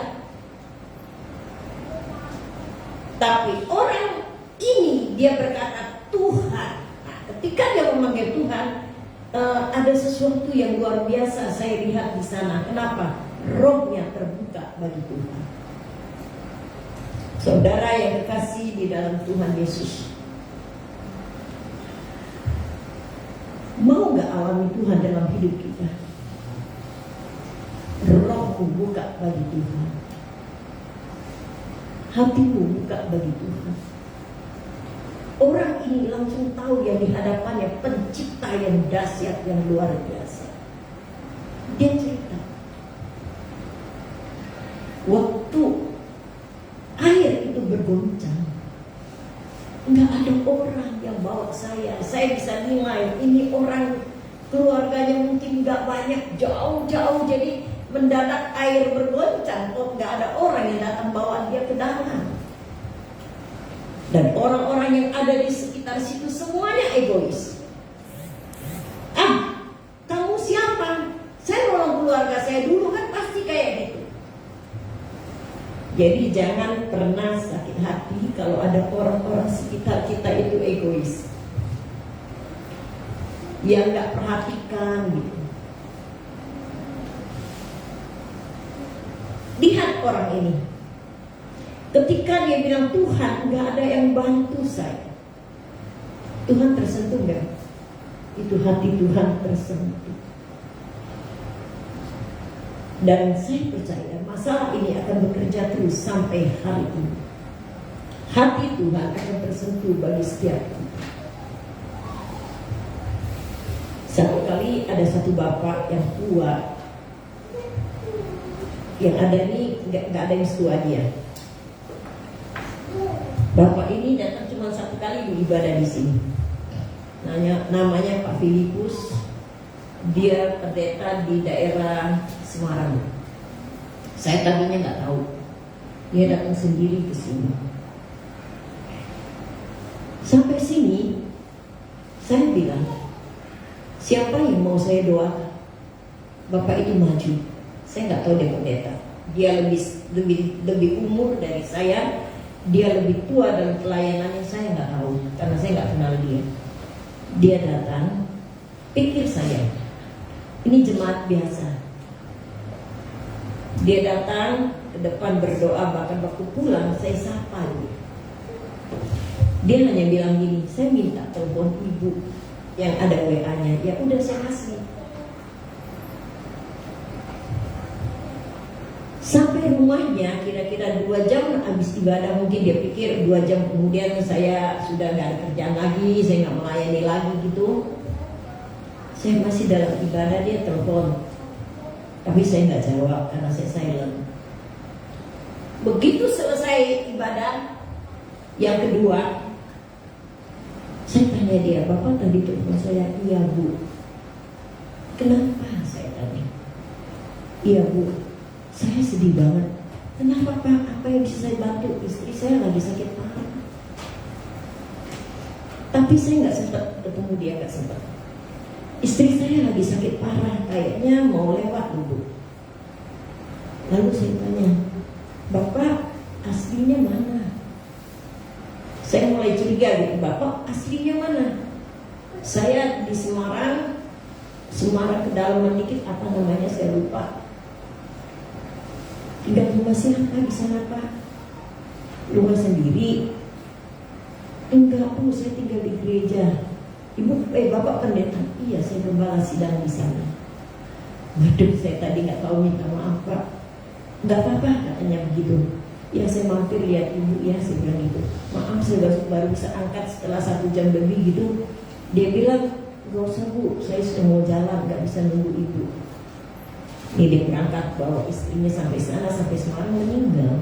Tapi orang ini dia berkata Tuhan. Nah, ketika dia memanggil Tuhan, ada sesuatu yang luar biasa saya lihat di sana. Kenapa? Rohnya terbuka bagi Tuhan. Saudara yang dikasihi di dalam Tuhan Yesus, mau gak alami Tuhan dalam hidup kita? Rohmu buka bagi Tuhan, hatimu buka bagi Tuhan. Orang ini langsung tahu yang dihadapannya pencipta yang dahsyat, yang luar biasa. Dia cerita, waktu air itu bergoncang, nggak ada orang yang bawa saya bisa nilai ini orang keluarganya mungkin nggak banyak, jauh-jauh, jadi mendadak air bergoncang kok nggak ada orang yang datang bawa dia ke dalam. Dan orang-orang yang ada di sekitar situ semuanya egois. Kamu siapa? Saya nolong keluarga saya dulu, kan pasti kayak gitu. Jadi jangan pernah sakit hati kalau ada orang-orang sekitar kita itu egois, yang nggak perhatikan gitu. Lihat orang ini, ketika dia bilang Tuhan nggak ada yang bantu saya, Tuhan tersentuh nggak? Itu hati Tuhan tersentuh. Dan saya percaya masalah ini akan bekerja terus sampai hari ini. Hati Tuhan akan tersentuh bagi setiap kita. Satu kali ada satu bapak yang tua, yang ada ini nggak ada yang setua dia. Bapak ini datang cuma satu kali beribadah di sini. Namanya Pak Filipus. Dia pendeta di daerah Semarang. Saya tadinya nggak tahu. Dia datang sendiri ke sini. Sampai sini, saya bilang, siapa yang mau saya doakan? Bapak itu maju. Saya nggak tahu dia pendeta. Dia lebih umur dari saya. Dia lebih tua dalam pelayanannya. Saya nggak tahu karena saya nggak kenal dia. Dia datang, pikir saya, ini jemaat biasa. Dia datang ke depan berdoa, bahkan waktu pulang saya sapa dia. Dia hanya bilang gini, saya minta telepon ibu yang ada WA-nya. Ya udah saya kasih. Sampai rumahnya kira-kira 2 jam habis ibadah. Mungkin dia pikir 2 jam kemudian saya sudah gak ada kerjaan lagi, saya gak melayani lagi gitu. Saya masih dalam ibadah, dia telepon. Tapi saya gak jawab karena saya silent. Begitu selesai ibadah yang kedua, saya tanya dia, Bapak tadi telepon saya? Iya Bu. Kenapa? Saya tanya. Iya Bu, saya sedih banget. Kenapa Pak? Apa yang bisa saya bantu? Istri saya lagi sakit parah. Tapi saya gak sempat ketemu dia, gak sempat. Istri saya lagi sakit parah, kayaknya mau lewat dulu. Lalu saya tanya, Bapak aslinya mana? Saya mulai curiga gitu, Bapak aslinya mana? Saya di Semarang kedalaman dikit, apa namanya saya lupa. Tinggal rumah siapa di sana Pak? Rumah sendiri? Enggak Bu, saya tinggal di gereja. Bapak pendeta? Iya, saya gembala sidang di sana. Waduh, saya tadi nggak tahu minta maaf Pak. Nggak apa-apa katanya begitu. Ya saya mampir lihat ibu ya, saya bilang gitu. Maaf saya baru bisa angkat setelah 1 jam lebih gitu. Dia bilang, gak usah Bu, saya sudah mau jalan, nggak bisa nunggu ibu. Ini dia berangkat bawa istrinya sampai sana, sampai Semarang, meninggal.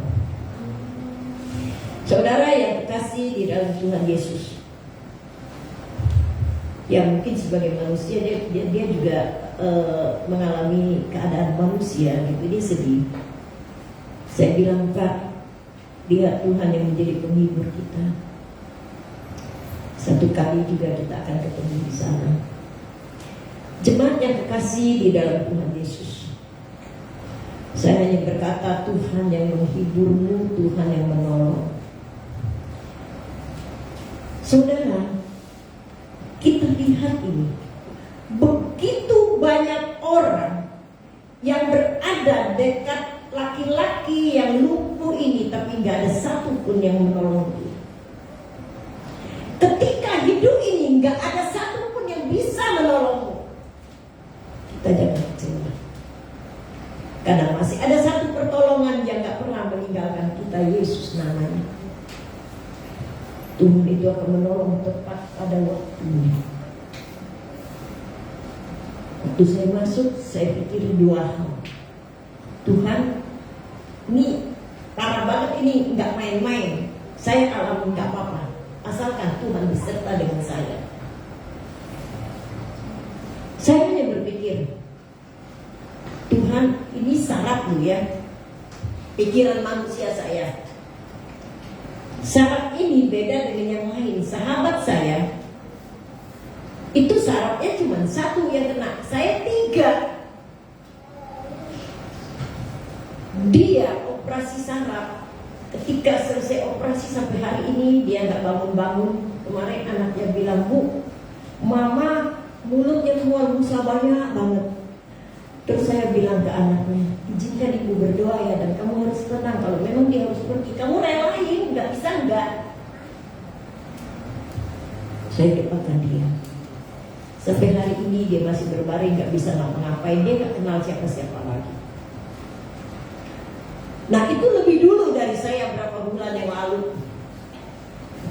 Saudara yang terkasih di dalam Tuhan Yesus, ya mungkin sebagai manusia dia juga mengalami keadaan manusia gitu, dia sedih. Saya bilang Pak, dia Tuhan yang menjadi penghibur kita. Satu kali juga kita akan ketemu di sana. Jemaat yang terkasih di dalam Tuhan Yesus, saya hanya berkata Tuhan yang menghiburmu, Tuhan yang menolong. Saudara, kita lihat ini, begitu banyak orang yang berada dekat laki-laki yang lumpuh ini, tapi gak ada satupun yang menolong dia. Ketika hidup ini gak ada satupun yang bisa menolongmu, kita jangan kecewa. Karena masih ada satu pertolongan yang gak pernah meninggalkan kita, Yesus namanya. Tuhan itu akan menolong tepat pada waktunya. Waktu saya masuk, saya pikir 2 hal. Tuhan, ini parah banget, ini nggak main-main. Saya alami nggak apa-apa. asalkan Tuhan beserta dengan saya. Saya hanya berpikir, Tuhan, ini syarat lu ya, pikiran manusia saya. Syarat ini beda dengan yang lain. Sahabat saya itu syaratnya cuma 1 yang kena, saya 3. Dia operasi saraf. Ketika selesai operasi sampai hari ini dia nggak bangun-bangun. Kemarin anaknya bilang, Bu, Mama mulutnya keluar busa banyak banget. Terus saya bilang ke anaknya, izinkan ibu berdoa ya, dan kamu harus tenang. Kalau memang dia harus pergi, kamu relain, nggak bisa nggak. Saya depankan dia. Sampai hari ini dia masih berbaring, nggak bisa ngapa-ngapain, dia nggak kenal siapa-siapa lagi. Nah itu lebih dulu dari saya berapa bulan yang lalu.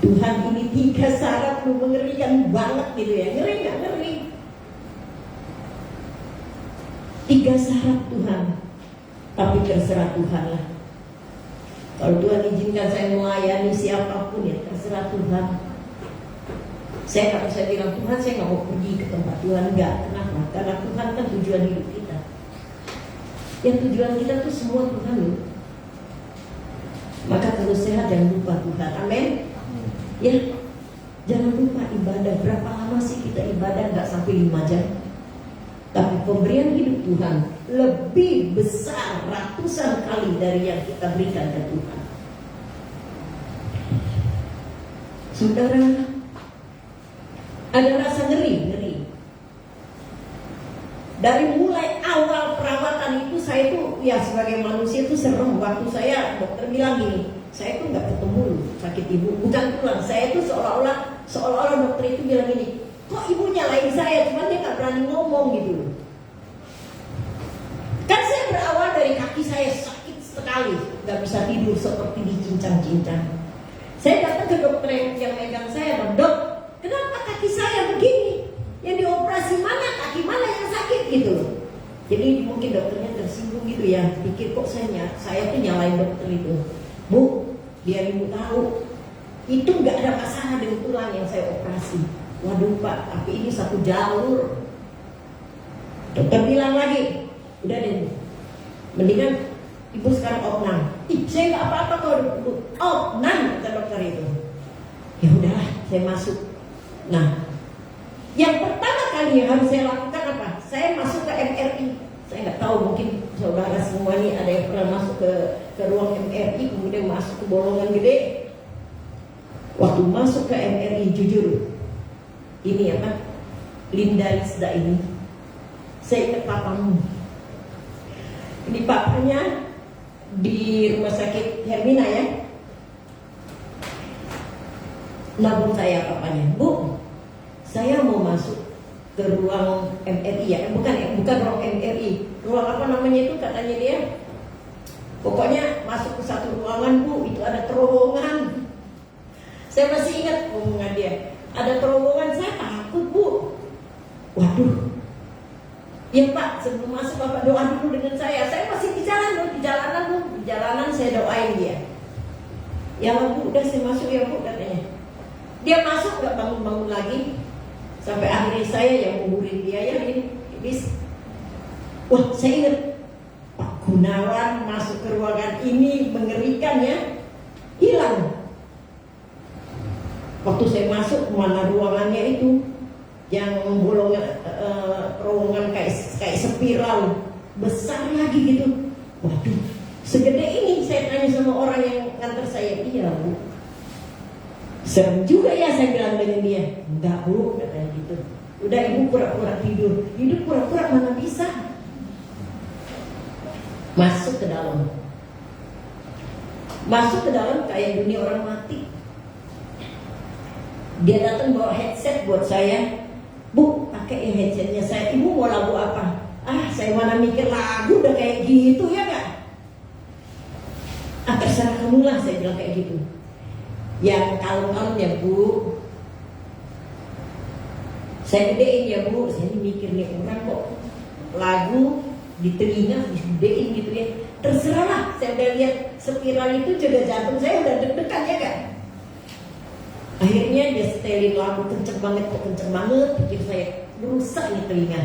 Tuhan, ini 3 syarat lu mengerikan banget gitu ya. Ngeri nggak? Ngeri. 3 syarat Tuhan. Tapi terserah Tuhan lah. Kalau Tuhan izinkan saya melayani siapapun ya terserah Tuhan. Saya nggak bisa bilang, Tuhan saya nggak mau pergi ke tempat Tuhan. Enggak. Kenapa? Karena Tuhan kan tujuan hidup kita. Yang tujuan kita tuh semua Tuhan loh. Maka kalau sehat jangan lupa Tuhan. Amin. Ya, jangan lupa ibadah. Berapa lama sih kita ibadah? Nggak sampai 5 jam. Tapi pemberian hidup Tuhan lebih besar ratusan kali dari yang kita berikan ke Tuhan. Saudara, ada rasa ngeri. Dari mulai awal perawatan itu saya tuh ya sebagai manusia itu serem. Waktu saya dokter bilang gini, saya tuh nggak ketemu sakit ibu, bukan tulang. Saya tuh seolah-olah dokter itu bilang gini, kok ibu nyalain saya, cuman dia nggak berani ngomong gitu. Kan saya berawal dari kaki saya sakit sekali, nggak bisa tidur seperti dicincang-cincang. Saya datang ke dokter yang megang saya, dok, kenapa kaki saya begini? Yang dioperasi mana, kaki mana yang sakit gitu loh. Jadi mungkin dokternya tersinggung gitu ya, pikir kok saya tuh nyalain dokter itu. Bu, biar ibu tahu, itu nggak ada masalah dengan tulang yang saya operasi. Waduh Pak, tapi ini 1 jalur. Dokter bilang lagi, udah deh, mendingan ibu sekarang opnam. Saya nggak apa-apa kalau opnam, kata dokter itu. Ya udahlah, saya masuk. Nah, yang pertama kali yang harus saya lakukan apa? Saya masuk ke MRI. Saya nggak tahu, mungkin saudara semua ini ada yang pernah masuk ke ruang MRI, kemudian masuk ke bolongan gede. Waktu masuk ke MRI, jujur, ini apa? Linda Lisda ini, saya ingat papamu. Ini papanya di rumah sakit Hermina ya. Nabung saya papanya, Bu, saya mau masuk ke ruang MRI ya, bukan ruang MRI, ruang apa namanya itu katanya dia. Pokoknya masuk ke satu ruangan Bu, itu ada terowongan. Saya masih ingat omongan dia, ada terowongan, saya takut Bu. Waduh, ya Pak, sebelum masuk Bapak doa dulu dengan saya masih di jalanan saya doain dia. Ya Bu, udah saya masuk ya Bu katanya. Dia masuk gak bangun-bangun lagi. Sampai akhirnya saya yang nguburin dia ya ini. Wah, saya ingat Pak Gunawan masuk ke ruangan ini mengerikan ya. Hilang. Waktu saya masuk, mana ruangannya itu yang bolongan terowongan kayak spiral besar lagi gitu. Waduh, segede ini. Saya tanya sama orang yang nganter saya, iya Bu, serem juga ya, saya bilang dengan dia. Enggak Bu, katanya gitu. Udah ibu pura-pura tidur. Hidup pura-pura mana bisa. Masuk ke dalam kayak dunia orang mati. Dia datang bawa headset buat saya. Bu, pakai ya headsetnya saya. Ibu mau lagu apa? Saya mana mikir lagu udah kayak gitu ya gak? Terserah kamu lah, saya bilang kayak gitu. Yang kalem-kalem ya Bu, saya gedein ya Bu. Saya mikir nih orang kok lagu di telinga digedein gitu ya. Terserah lah, saya udah lihat spiral itu juga jantung saya udah deg-degan ya kan. Akhirnya dia setelin lagu kenceng banget, pikir saya rusak nih telinga.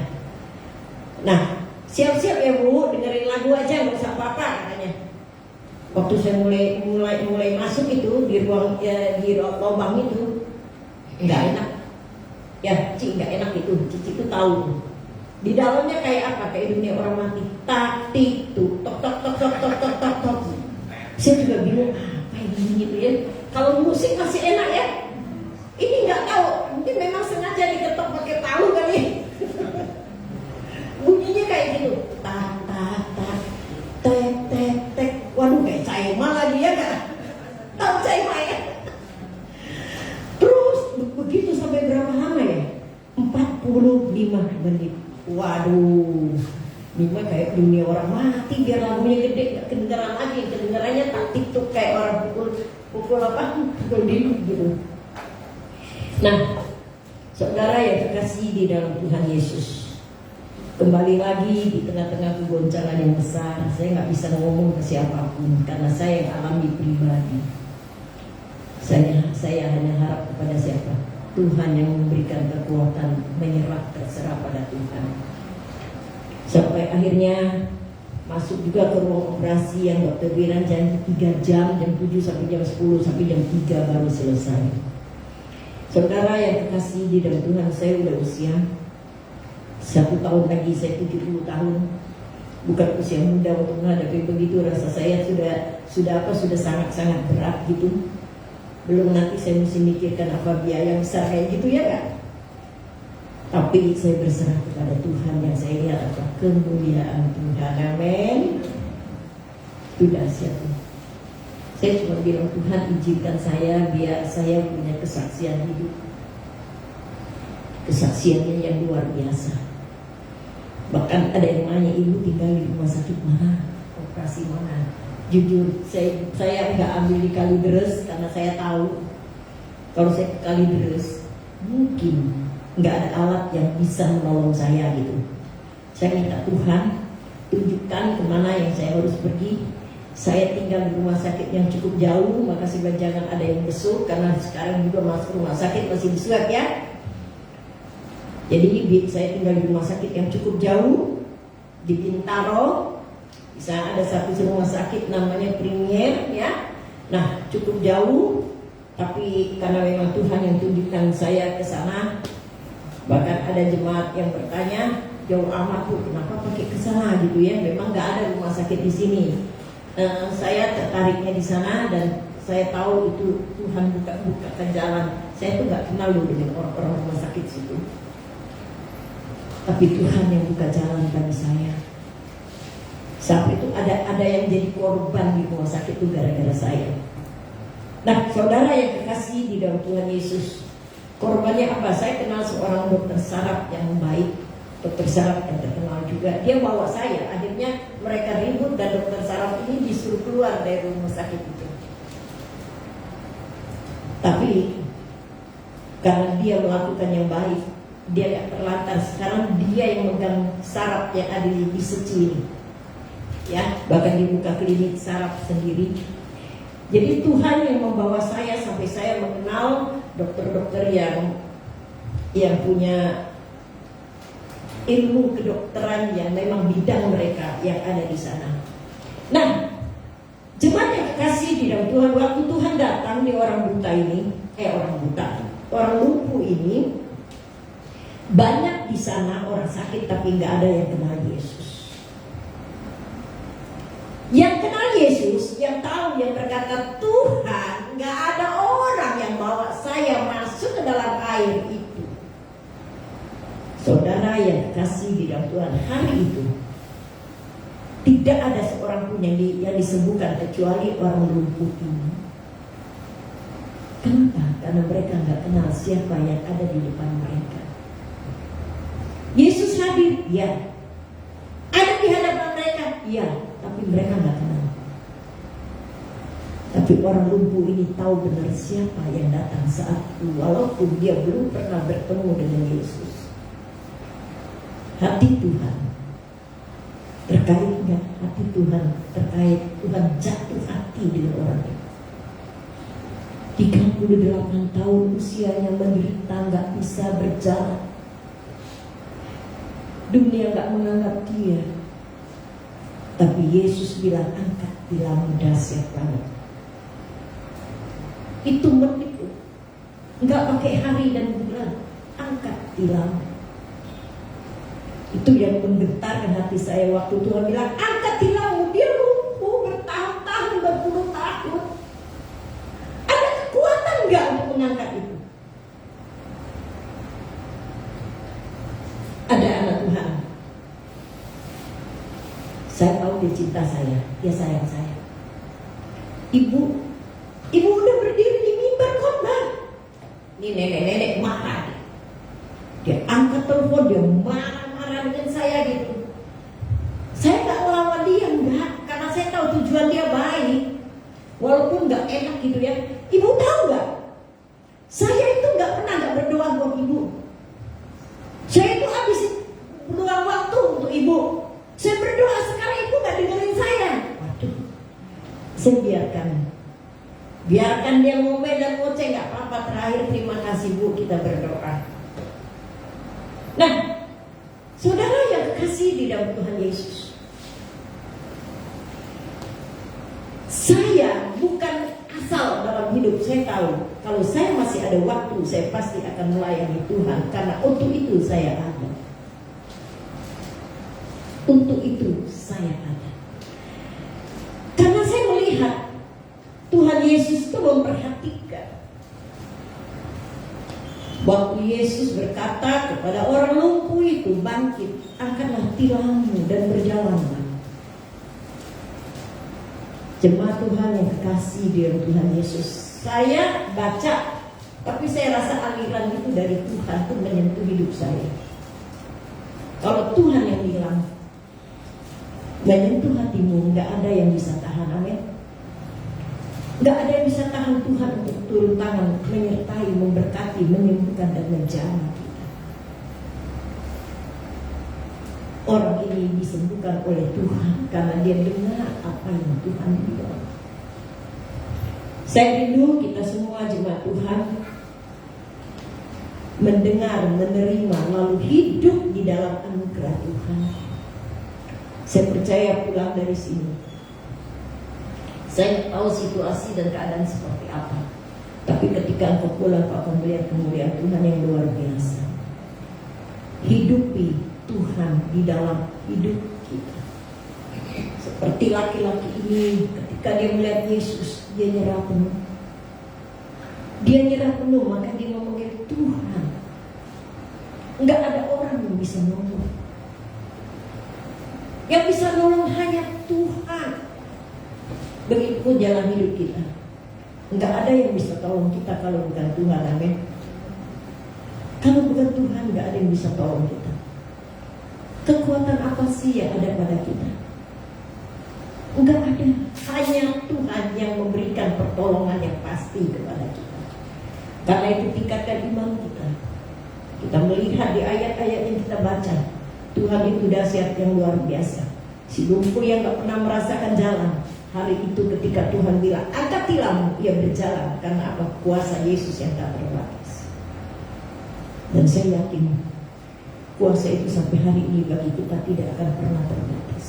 Nah, siap-siap ya Bu, dengerin lagu aja, nggak usah apa-apa katanya. Waktu saya mulai masuk itu di ruang di lubang itu, nggak enak. Ya, Ci nggak enak itu, Cici itu tahu. Di dalamnya kayak apa? Kayak dunia orang mati. Tak tik tuh, tok tok tok tok tok tok tok tok. Saya juga bingung apa ini gitu ya. Kalau musik masih enak ya. Ini nggak tahu, mungkin memang sengaja diketok pakai palu kali. Bunyinya kayak gitu, tak tak tak, tek tek tek. Waduh, kayak caima lagi ya nggak? Tahu caima ya? Terus begitu sampai berapa lama ya? 45 menit. Waduh, ini mah kayak dunia orang mati. Biar lagunya gede, nggak kedengeran lagi. Kedengerannya tak tiktok kayak orang pukul apa? Pukul dinding gitu. Nah, saudara yang terkasih di dalam Tuhan Yesus, kembali lagi di tengah-tengah kegoncangan yang besar. Saya nggak bisa ngomong ke siapapun karena saya yang alami pribadi. Saya hanya harap kepada siapa? Tuhan yang memberikan kekuatan, menyerah, terserah pada Tuhan. Sampai akhirnya masuk juga ke ruang operasi yang dokter bilang janji 3 jam, jam 7 sampai jam 10 sampai jam 3 baru selesai. Saudara yang terkasih di dalam Tuhan, saya udah usia 1 tahun lagi, saya 70 tahun. Bukan usia muda untuk menghadapi begitu. Rasa saya sudah sangat-sangat berat gitu. Belum nanti saya mesti mikirkan apa biaya besar kayak gitu ya kan. Tapi saya berserah kepada Tuhan yang saya lihat apa kemuliaan Tuhan. Amin. Sudah siap. Saya cuma bilang Tuhan izinkan saya biar saya punya kesaksian hidup. Kesaksiannya yang luar biasa. Bahkan ada yang nanya, ibu tinggal di rumah sakit mana? Operasi mana? Jujur saya nggak ambil di Kalideres karena saya tahu kalau saya ke Kalideres mungkin nggak ada alat yang bisa menolong saya gitu. Saya minta Tuhan tunjukkan kemana yang saya harus pergi. Saya tinggal di rumah sakit yang cukup jauh, makasih jangan ada yang besuk karena sekarang juga masuk rumah sakit masih disuap ya. Jadi saya tinggal di rumah sakit yang cukup jauh di Bintaro. Bisa ada satu rumah sakit namanya Premier ya. Nah cukup jauh, tapi karena memang Tuhan yang tunjukkan saya ke sana. Bahkan ada jemaat yang bertanya, jauh amat tuh kenapa pakai ke sana gitu ya? Memang nggak ada rumah sakit di sini. Saya tertariknya di sana dan saya tahu itu Tuhan buka jalan. Saya tuh nggak kenal loh dengan orang-orang rumah sakit situ. Tapi Tuhan yang buka jalan bagi saya. Sampai itu ada yang jadi korban di rumah sakit itu gara-gara saya. Nah, saudara yang terkasih di dalam Tuhan Yesus, korbannya apa? Saya kenal seorang dokter saraf yang baik. Dokter saraf yang terkenal juga. Dia bawa saya. Akhirnya mereka ribut dan dokter saraf ini disuruh keluar dari rumah sakit itu. Tapi karena dia melakukan yang baik, dia gak terlantar. Sekarang dia yang megang saraf yang ada di Seci ini. Ya, bahkan dibuka klinik saraf sendiri. Jadi Tuhan yang membawa saya sampai saya mengenal dokter-dokter yang punya ilmu kedokteran yang memang bidang mereka yang ada di sana. Nah, jemaat yang kasih di dalam Tuhan, waktu Tuhan datang di orang lumpuh ini, banyak di sana orang sakit tapi nggak ada yang kenal Yesus. Yang kenal Yesus, yang tahu, yang berkata Tuhan, nggak ada orang yang bawa saya masuk ke dalam air itu. Saudara yang kasih di dalam Tuhan, hari itu tidak ada seorang pun yang disembuhkan kecuali orang lumpuh ini. Kenapa? Karena mereka nggak kenal siapa yang ada di depan mereka. Yesus hadir, ya. Ada di hadapan mereka, ya. Tapi mereka nggak kenal. Tapi orang lumpuh ini tahu benar siapa yang datang saat itu, walaupun dia belum pernah bertemu dengan Yesus. Hati Tuhan terkait nggak? Hati Tuhan terkait Tuhan jatuh hati dengan orang itu. 38 tahun usianya menderita, nggak bisa berjalan. Dunia nggak menganggap dia. Tapi Yesus bilang, angkat tilammu, dahsyat banget. Itu menit, nggak pakai hari dan bulan, angkat tilammu. Itu yang menggetarkan hati saya waktu Tuhan bilang, angkat tilammu. Dia lumpuh bertahun-tahun, berpuluh tahun. Ada kekuatan nggak untuk mengangkat itu? Ada anak Tuhan. Saya tahu dia cinta saya, dia sayang saya. Ibu udah berdiri di mimbar khotbah. Ini nenek-nenek marah. Dia angkat telepon, dia marah-marah dengan saya gitu. Saya nggak melawan dia, enggak, karena saya tahu tujuan dia baik. Walaupun nggak enak gitu ya. Ibu tahu nggak? Saya itu nggak pernah nggak berdoa buat ibu. Saya itu habis meluang waktu untuk ibu. Saya berdoa, sekarang ibu nggak dengerin saya. Waduh, saya biarkan dia ngomel dan ngoceh, nggak apa-apa. Terakhir terima kasih Bu, kita berdoa. Nah, saudara yang kasih di dalam Tuhan Yesus, saya bukan asal dalam hidup. Saya tahu kalau saya masih ada waktu, saya pasti akan melayani Tuhan, karena untuk itu saya ada. Untuk itu saya ada. Karena saya melihat Tuhan Yesus itu memperhatikan. Waktu Yesus berkata kepada orang lumpuh itu, bangkit, angkatlah tilammu dan berjalanlah. Jemaat Tuhan yang kekasih di dalam Tuhan Yesus, saya baca, tapi saya rasa aliran itu dari Tuhan itu menyentuh hidup saya. Kalau Tuhan yang bilang menyentuh hatimu, nggak ada yang bisa tahan, amin. Nggak ada yang bisa tahan Tuhan untuk turun tangan, menyertai, memberkati, menyembuhkan dan menjamah kita. Orang ini disembuhkan oleh Tuhan karena dia dengar apa yang Tuhan bilang. Saya rindu kita semua jemaat Tuhan mendengar, menerima, lalu hidup di dalam anugerah Tuhan. Saya percaya pulang dari sini, saya tahu situasi dan keadaan seperti apa. Tapi ketika engkau pulang, kau akan melihat kemuliaan Tuhan yang luar biasa. Hidupi Tuhan di dalam hidup kita. Seperti laki-laki ini, ketika dia melihat Yesus, dia nyerah penuh. Dia nyerah penuh, maka dia memanggil Tuhan. Enggak ada orang yang bisa nolong. Yang bisa nolong hanya Tuhan. Begitupun jalan hidup kita. Enggak ada yang bisa tolong kita kalau bukan Tuhan, amin. Kalau bukan Tuhan, enggak ada yang bisa tolong kita. Kekuatan apa sih yang ada pada kita? Enggak ada. Hanya Tuhan yang memberikan pertolongan yang pasti kepada kita. Karena itu tingkatkan iman kita. Kita melihat di ayat-ayat yang kita baca, Tuhan itu dahsyat yang luar biasa. Si lumpuh yang gak pernah merasakan jalan, hari itu ketika Tuhan bilang, angkat tilammu, ia berjalan. Karena apa? Kuasa Yesus yang tak terbatas. Dan saya yakin kuasa itu sampai hari ini bagi kita tidak akan pernah terbatas.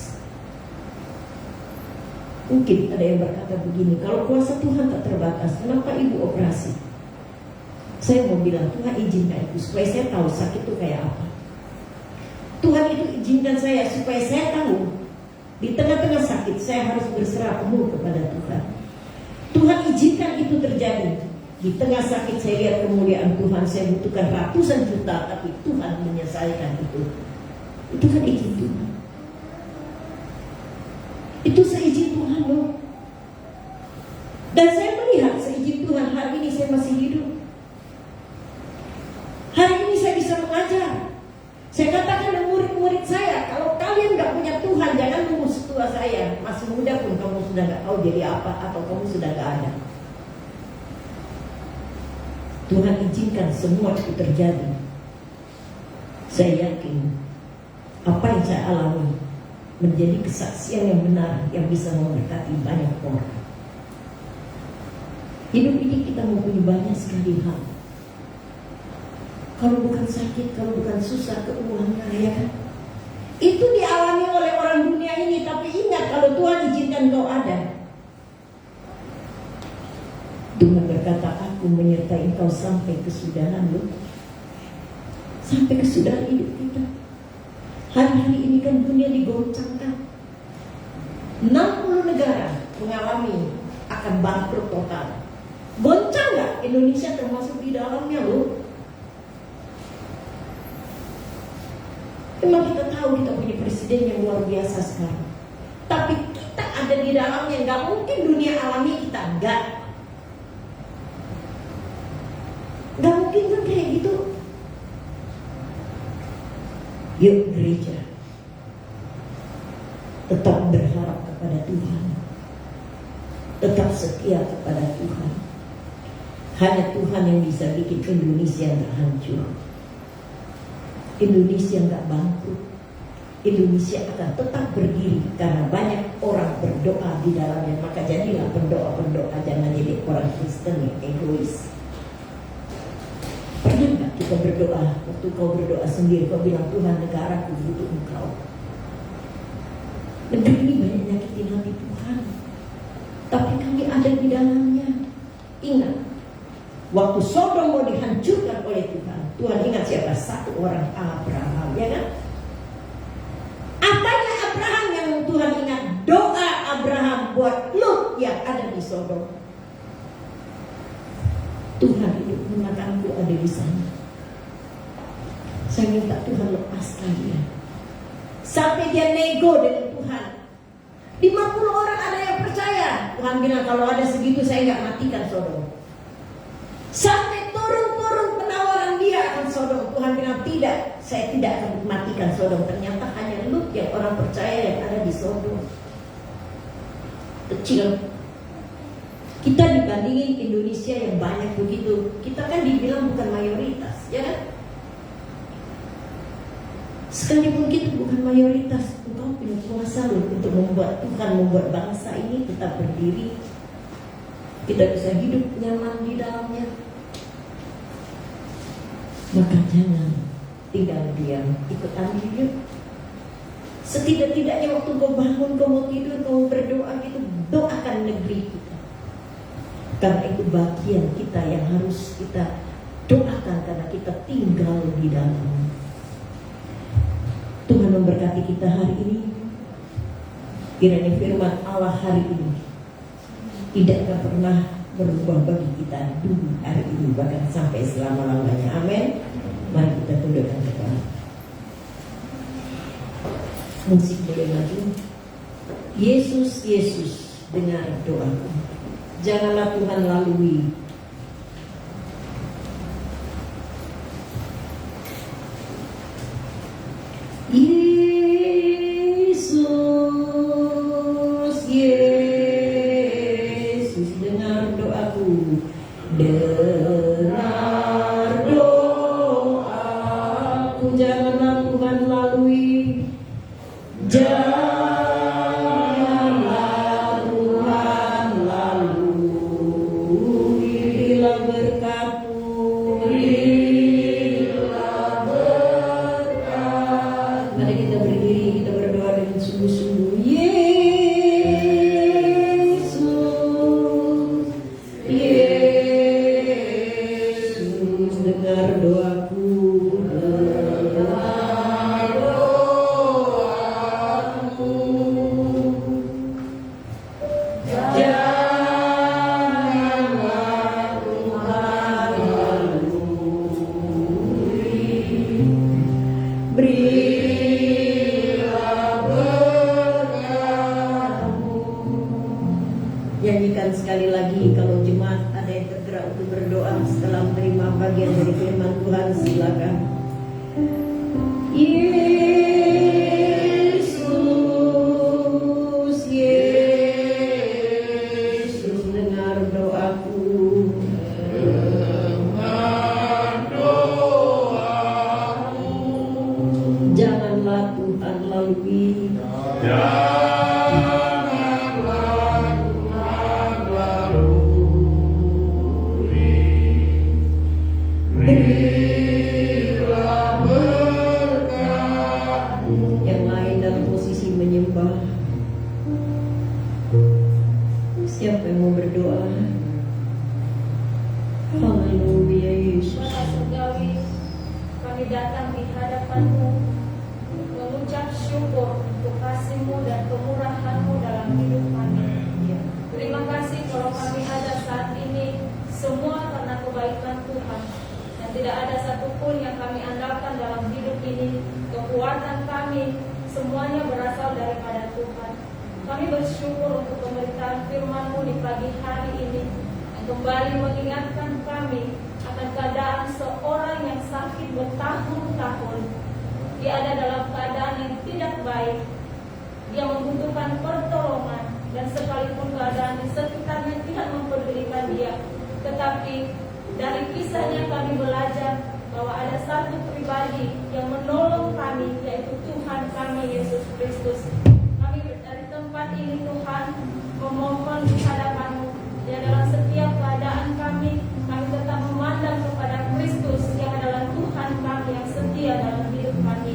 Mungkin ada yang berkata begini, kalau kuasa Tuhan tak terbatas, kenapa ibu operasi? Saya mau bilang, Tuhan izinkan itu supaya saya tahu sakit itu kayak apa. Tuhan itu izinkan saya supaya saya tahu di tengah-tengah sakit saya harus berserah penuh kepada Tuhan. Tuhan izinkan itu terjadi. Di tengah sakit saya lihat kemuliaan Tuhan. Saya butuhkan ratusan juta, tapi Tuhan menyelesaikan itu. Itu kan izin Tuhan. Itu seizin Tuhan loh. Dan saya melihat seizin Tuhan, hari ini saya masih hidup. Hari ini saya bisa mengajar. Saya katakan dengan murid-murid saya, kalau kalian gak punya Tuhan, jangan tunggu setua saya. Masih muda pun kamu sudah gak tahu jadi apa, atau kamu sudah gak ada. Tuhan izinkan semua itu terjadi. Saya yakin apa yang saya alami menjadi kesaksian yang benar yang bisa memberkati banyak orang. Hidup ini kita mempunyai banyak sekali hal. Kalau bukan sakit, kalau bukan susah, keuangan, ya kan? Itu dialami oleh orang dunia ini. Tapi ingat, kalau Tuhan izinkan kau ada, Tuhan berkata, aku menyertai engkau sampai kesudahan lu. Sampai kesudahan hidup kita. Hari-hari ini kan dunia digoncangkan. 60 negara mengalami akan bangkrut total. Goncang gak? Indonesia termasuk di dalamnya loh. Memang kita tahu kita punya presiden yang luar biasa sekarang. Tapi kita ada di dalamnya. Gak mungkin dunia alami kita enggak. Gak mungkin kan kayak gitu. Yuk gereja, tetap berharap kepada Tuhan, tetap setia kepada Tuhan. Hanya Tuhan yang bisa bikin Indonesia gak hancur, Indonesia gak bangkrut. Indonesia akan tetap berdiri karena banyak orang berdoa di dalamnya. Maka jadilah pendoa-pendoa, jangan jadi orang Kristen yang egois. Pernah gak kita berdoa, waktu kau berdoa sendiri, kau bilang, Tuhan, negaraku butuh engkau. Negeri ini banyak nyakitin hati Tuhan, tapi kami ada di dalamnya. Ingat, waktu Sodom mau dihancurkan oleh Tuhan, Tuhan ingat siapa? Satu orang, Abraham, ya kan? Apanya Abraham yang Tuhan ingat? Doa Abraham buat Lut yang ada di Sodom. Tuhan hidup mengaku ada di sana. Saya minta Tuhan lepaskan dia. Sampai dia nego dengan Tuhan. 50 orang ada yang percaya. Tuhan bilang, kalau ada segitu saya gak matikan Sodom. Sampai turun penawaran dia akan Sodom. Tuhan bilang, tidak, saya tidak akan matikan Sodom. Ternyata hanya Lut yang orang percaya yang ada di Sodom. Kecil. Kita dibandingin Indonesia yang banyak begitu, kita kan dibilang bukan mayoritas, ya kan? Sekalipun kita bukan mayoritas, engkau punya kuasa loh untuk membuat Tuhan, membuat bangsa ini tetap berdiri. Kita bisa hidup nyaman di dalamnya. Maka jangan tinggal diam, ikut ambil yuk. Setidak-tidaknya waktu kau bangun, kau mau tidur, kau berdoa gitu, doakan negeri kita. Karena itu bagian kita yang harus kita doakan, karena kita tinggal di dalam. Tuhan memberkati kita hari ini. Kiranya firman Allah hari ini tidak akan pernah berubah bagi kita dulu, hari ini, bahkan sampai selama-lamanya. Amin. Mari kita tundukkan kepala. Musik boleh maju. Yesus, Yesus, dengar doaku. Janganlah Tuhan lalui. Yesus, Yesus, dengar doaku. Dengar doaku. Janganlah Tuhan lalui. Nyanyikan sekali lagi. Kalau jemaat ada yang tergerak untuk berdoa setelah menerima bagian dari firman Tuhan, silakan. Yesus, Yesus, dengar doaku. Dengar doaku. Janganlah Tuhan lalui. menyembah? Siapa yang mau berdoa? Haleluya Yesus. Bapa surgawi, kami datang di hadapan-Mu mengucap syukur untuk kasih-Mu dan kemurahan-Mu dalam hidup kami. Terima kasih kalau kami ada saat ini semua karena kebaikan Tuhan, dan tidak ada satupun yang kami andalkan dalam hidup ini. Kekuatan kami semuanya berasal daripada Tuhan. Kami bersyukur untuk pemberitaan firman-Mu di pagi hari ini yang kembali mengingatkan kami akan keadaan seorang yang sakit bertahun-tahun. Dia ada dalam keadaan yang tidak baik. Dia membutuhkan pertolongan, dan sekalipun keadaan di sekitarnya tidak mempedulikan dia, tetapi dari kisahnya kami belajar bahwa ada satu pribadi yang menolong kami, yaitu Tuhan kami Yesus Kristus. Kami dari tempat ini Tuhan memohon di hadapan-Mu, ya dalam setiap keadaan kami tetap memandang kepada Kristus yang adalah Tuhan kami yang setia dalam hidup kami.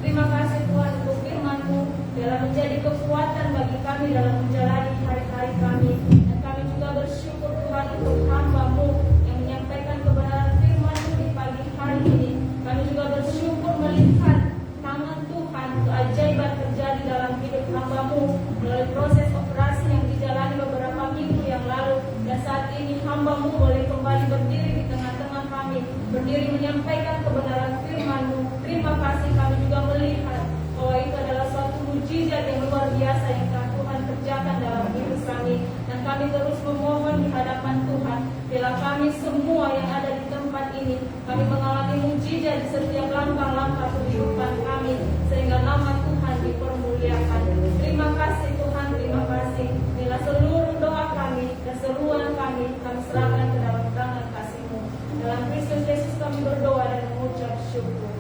Terima kasih Tuhan untuk firman-Mu dalam menjadi kekuatan bagi kami dalam menjalani hari-hari kami. Dan kami juga bersyukur Tuhan untuk hamba-Mu yang menyampaikan kebenaran firman-Mu di pagi hari ini. Kami juga bersyukur melihat tangan Tuhan, keajaiban terjadi dalam hidup hamba-Mu melalui proses operasi yang dijalani beberapa minggu yang lalu. Dan saat ini hamba-Mu boleh kembali berdiri di tengah-tengah kami, berdiri menyampaikan kebenaran firman-Mu. Terima kasih, kami juga melihat bahwa itu adalah suatu mujizat yang luar biasa yang telah Tuhan kerjakan dalam hidup kami. Dan kami terus memohon di hadapan Tuhan, bila kami semua yang ada di tempat ini, kami mengalami mujizat di setiap langkah-langkah kehidupan kami, sehingga nama Tuhan dipermuliakan. Terima kasih Tuhan, terima kasih. Bila seluruh doa kami dan seruan kami serahkan ke dalam tangan kasih-Mu. Dalam Kristus Yesus kami berdoa dan mengucap syukur.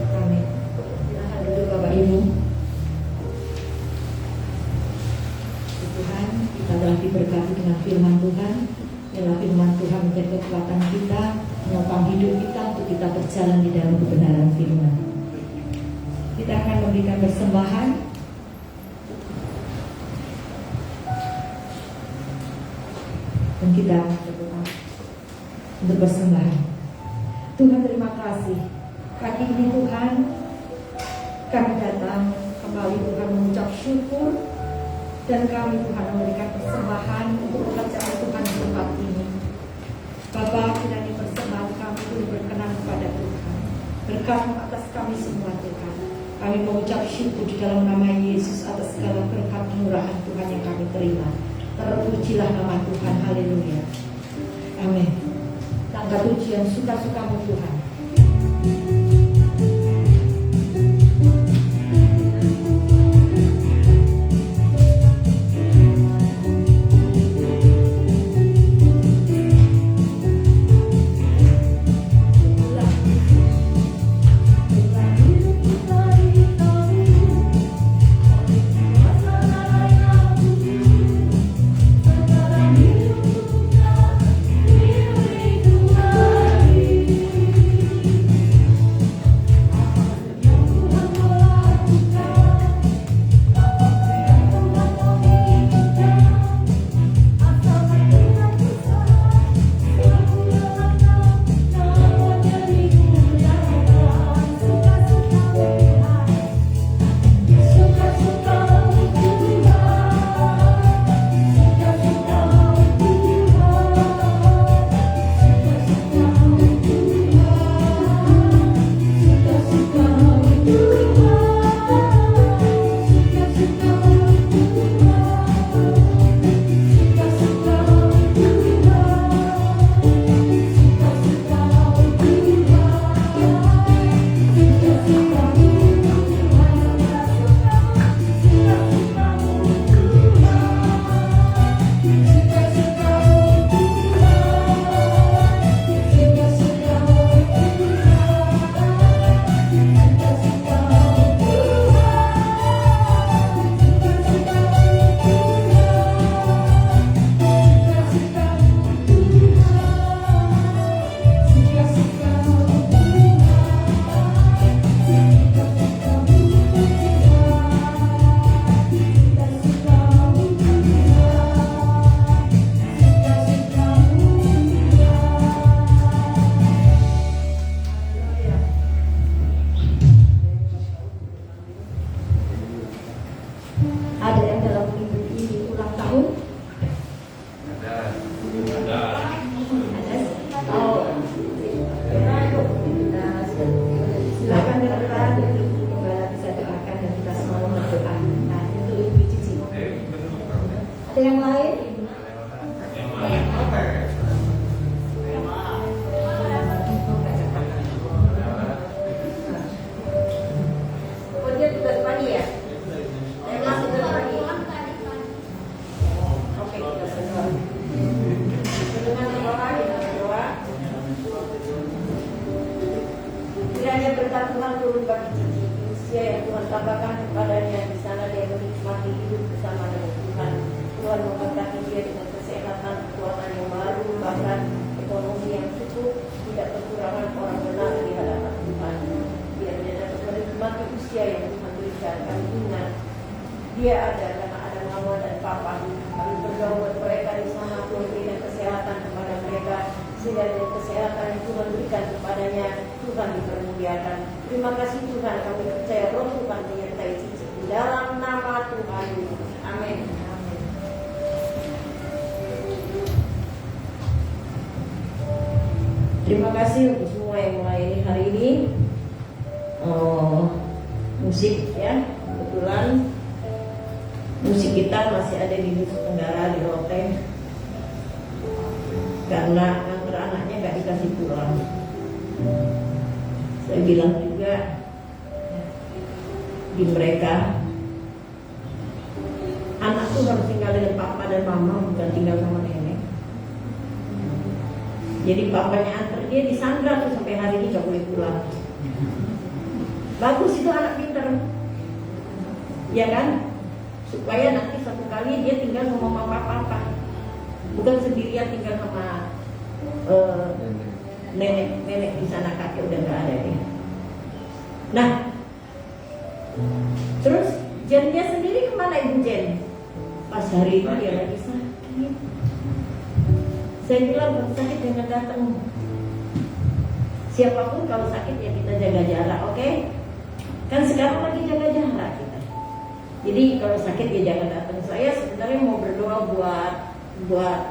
Amin. Silahkan duduk Bapak Ibu. Tuhan, kita telah diberkati dengan firman Tuhan. Biarlah firman Tuhan menjadi kekuatan kita, menopang hidup kita untuk kita berjalan di dalam kebenaran firman. Kita akan memberikan persembahan. Dan kita berdoa untuk persembahan. Tuhan, terima kasih. Pagi ini Tuhan, kami datang kembali Tuhan mengucap syukur, dan kami Tuhan memberikan persembahan untuk pekerjaan Tuhan di tempat ini. Bapa, kiranya persembahan kami itu berkenan kepada Tuhan. Berkat atas kami semua Tuhan. Kami mengucap syukur di dalam nama Yesus atas segala berkat kemurahan Tuhan yang kami terima. Terpujilah nama Tuhan. Haleluya. Amin. Tangga pujian suka-sukamu Tuhan. Thank you. Ada yang lain? Yang lain. Oh dia tugas pagi ya? Saya masuk tugas pagi. Oke, kita berdoa. Dengan berdoa kita berdoa. Kiranya berkat Tuhan turun bagi Cici, usia yang Tuhan tambahkan kepadanya di sana dia menikmati hidup bersama dengan Tuhan. Tuhan memberkati dia dengan kesehatan, kekuatan yang baru, bahkan ekonomi yang cukup, tidak kekurangan orang benar di hadapan Tuhan. Biar dia dapat menikmati usia yang Tuhan berikan. Kami ingat dia ada karena ada mama dan papa. Kami berdoa buat mereka di sana, Tuhan berikan kesehatan kepada mereka, sehingga dengan kesehatan yang Tuhan berikan kepadanya, Tuhan dipermuliakan. Terima kasih Tuhan, kami percaya roh Tuhan menyertai Cici di dalam nama Tuhan Yesus. Amin. Terima kasih untuk semua yang melayani hari ini. Musik ya, kebetulan musik kita masih ada di Nusa Tenggara di Roteng karena antar anaknya nggak dikasih pulang. Saya bilang juga di mereka, anak tuh harus tinggal dengan papa dan mama, bukan tinggal sama nenek. Jadi papanya antar dia di Sandra tuh sampai hari ini nggak boleh pulang. Bagus itu anak pintar, ya kan? Supaya nanti satu kali dia tinggal sama mama papa, bukan sendirian tinggal sama nenek di sana, kakek udah nggak ada ya. Nah, terus Jennya sendiri kemana Ibu Jen? Pas hari itu dia lagi sakit. Saya bilang kalau sakit jangan datang. Siapapun kalau sakit ya kita jaga jarak, oke? Kan sekarang lagi jaga jarak kita. Jadi kalau sakit ya jangan datang. Saya sebenarnya mau berdoa buat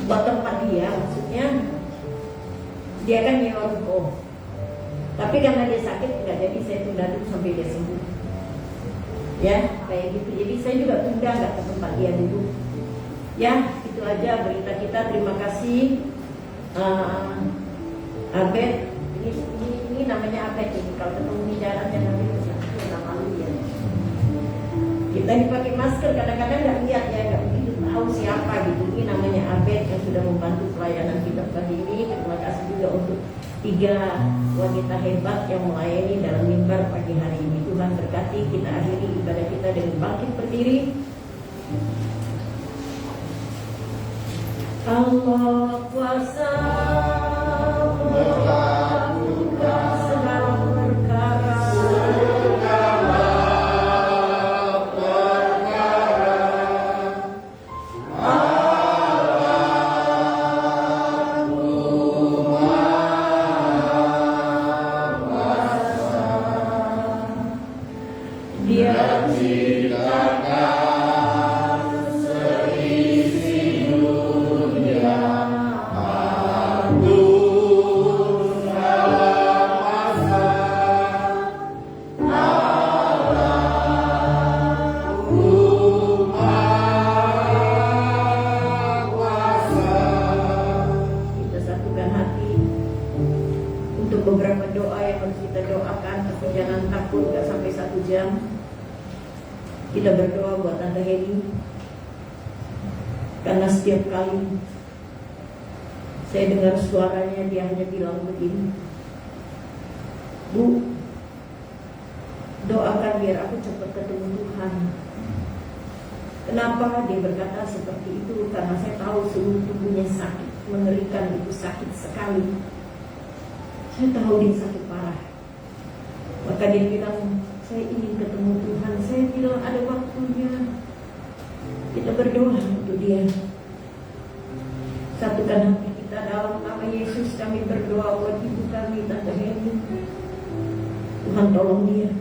tempat dia, maksudnya dia kan nyewa ruko. Tapi karena dia sakit nggak jadi saya tunda dulu sampai dia sembuh. Ya kayak gitu. Jadi saya juga tunda nggak ke tempat dia dulu. Ya itu aja berita kita. Terima kasih. Abed, ini namanya Abed ini. Kalau ketemu di jalan dan nanti nama lu ya. Kita dipakai masker kadang-kadang nggak lihat ya, nggak begitu tahu siapa gitu. Ini namanya Abed yang sudah membantu pelayanan kita pagi ini. Terima kasih juga untuk 3 wanita hebat yang melayani dalam mimbar pagi hari ini. Tuhan berkati. Kita akhiri ibadah kita dengan bangkit berdiri. Allah kuasa melakukan segala perkara. Beberapa doa yang harus kita doakan, tapi jangan takut, gak sampai 1 jam. Kita berdoa buat Tante Heni, karena setiap kali saya dengar suaranya dia hanya bilang begini, Bu, doakan biar aku cepat ketemu Tuhan. Kenapa dia berkata seperti itu? Karena saya tahu seluruh tubuhnya sakit, mengerikan, itu sakit sekali. Saya tahu dia sakit parah. Maka dia bilang, saya ingin ketemu Tuhan. Saya bilang ada waktunya. Kita berdoa untuk dia. Satukan hati kita dalam nama Yesus. Kami berdoa buat ibu kami, Tante Heni. Tuhan tolong dia.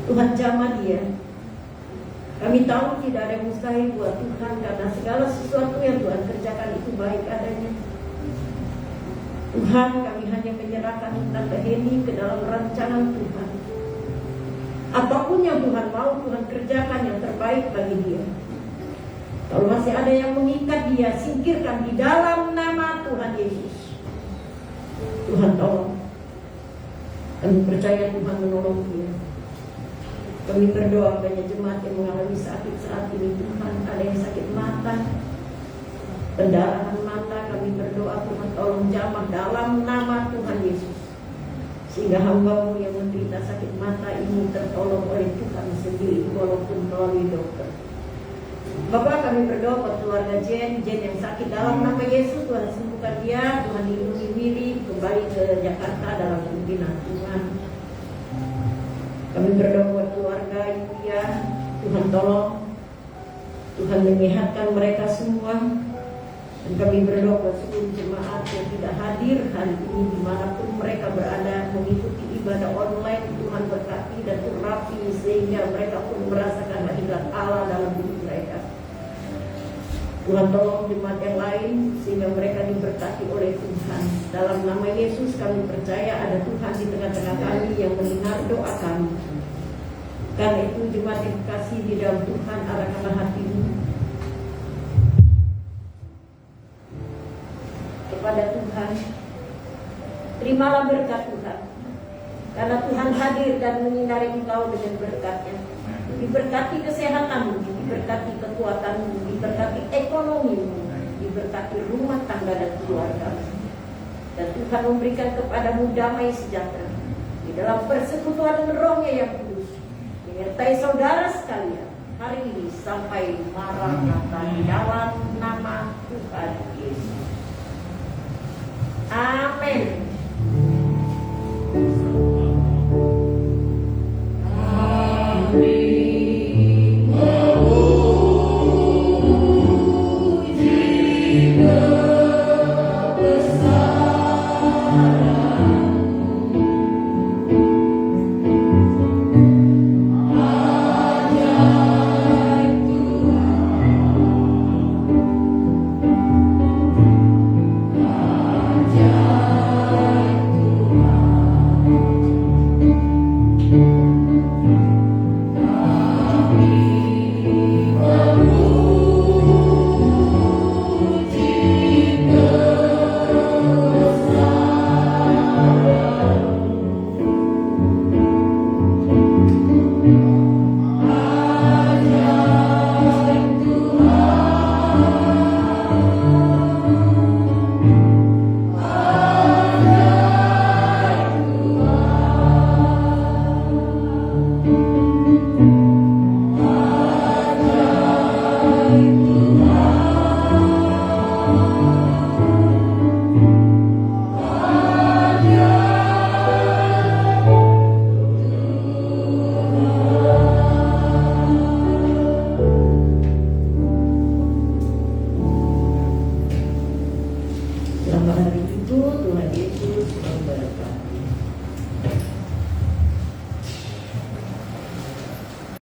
Tuhan jamah dia. Kami tahu tidak ada yang mustahil buat Tuhan, karena segala sesuatu yang Tuhan kerjakan itu baik adanya. Tuhan, kami hanya menyerahkan Tante Heni ke dalam rancangan Tuhan. Apapun yang Tuhan mau, Tuhan kerjakan yang terbaik bagi dia. Kalau masih ada yang mengikat dia, singkirkan di dalam nama Tuhan Yesus. Tuhan tolong. Kami percaya Tuhan menolong dia. Kami berdoa banyak jemaat yang mengalami sakit saat ini. Tuhan, ada yang sakit mata, pendarahan mata. Kami berdoa Tuhan tolong jamah dalam nama Tuhan Yesus, sehingga hamba-Mu yang menderita sakit mata ini tertolong oleh Tuhan sendiri walaupun melalui dokter. Bapak, kami berdoa buat keluarga Jen yang sakit dalam nama Yesus. Tuhan sembuhkan dia, Tuhan lindungi Miri kembali ke Jakarta dalam pimpinan Tuhan. Kami berdoa buat keluarga Yulia, Tuhan tolong, Tuhan menyehatkan mereka semua. Dan kami berdoa buat seluruh jemaat yang tidak hadir hari ini dimanapun mereka berada mengikuti ibadah online. Tuhan berkati dan urapi sehingga mereka pun merasakan hadirat Allah dalam hidup mereka. Tuhan tolong jemaat yang lain sehingga mereka diberkati oleh Tuhan. Dalam nama Yesus kami percaya ada Tuhan di tengah-tengah kami yang mendengar doa kami. Karena itu jemaat yang kasih di dalam Tuhan, arahkanlah hatimu kepada Tuhan. Terimalah berkat Tuhan, karena Tuhan hadir dan menyinari engkau dengan berkat-Nya. Diberkati kesehatanmu, diberkati kekuatanmu, diberkati ekonomimu, diberkati rumah tangga dan keluarga. Dan Tuhan memberikan kepadamu damai sejahtera di dalam persekutuan Roh-Nya yang kudus, menyertai saudara sekalian hari ini sampai Maranatha di dalam nama Tuhan Yesus. Amin. Selamat hari itu, Tuhan Yesus memberkati.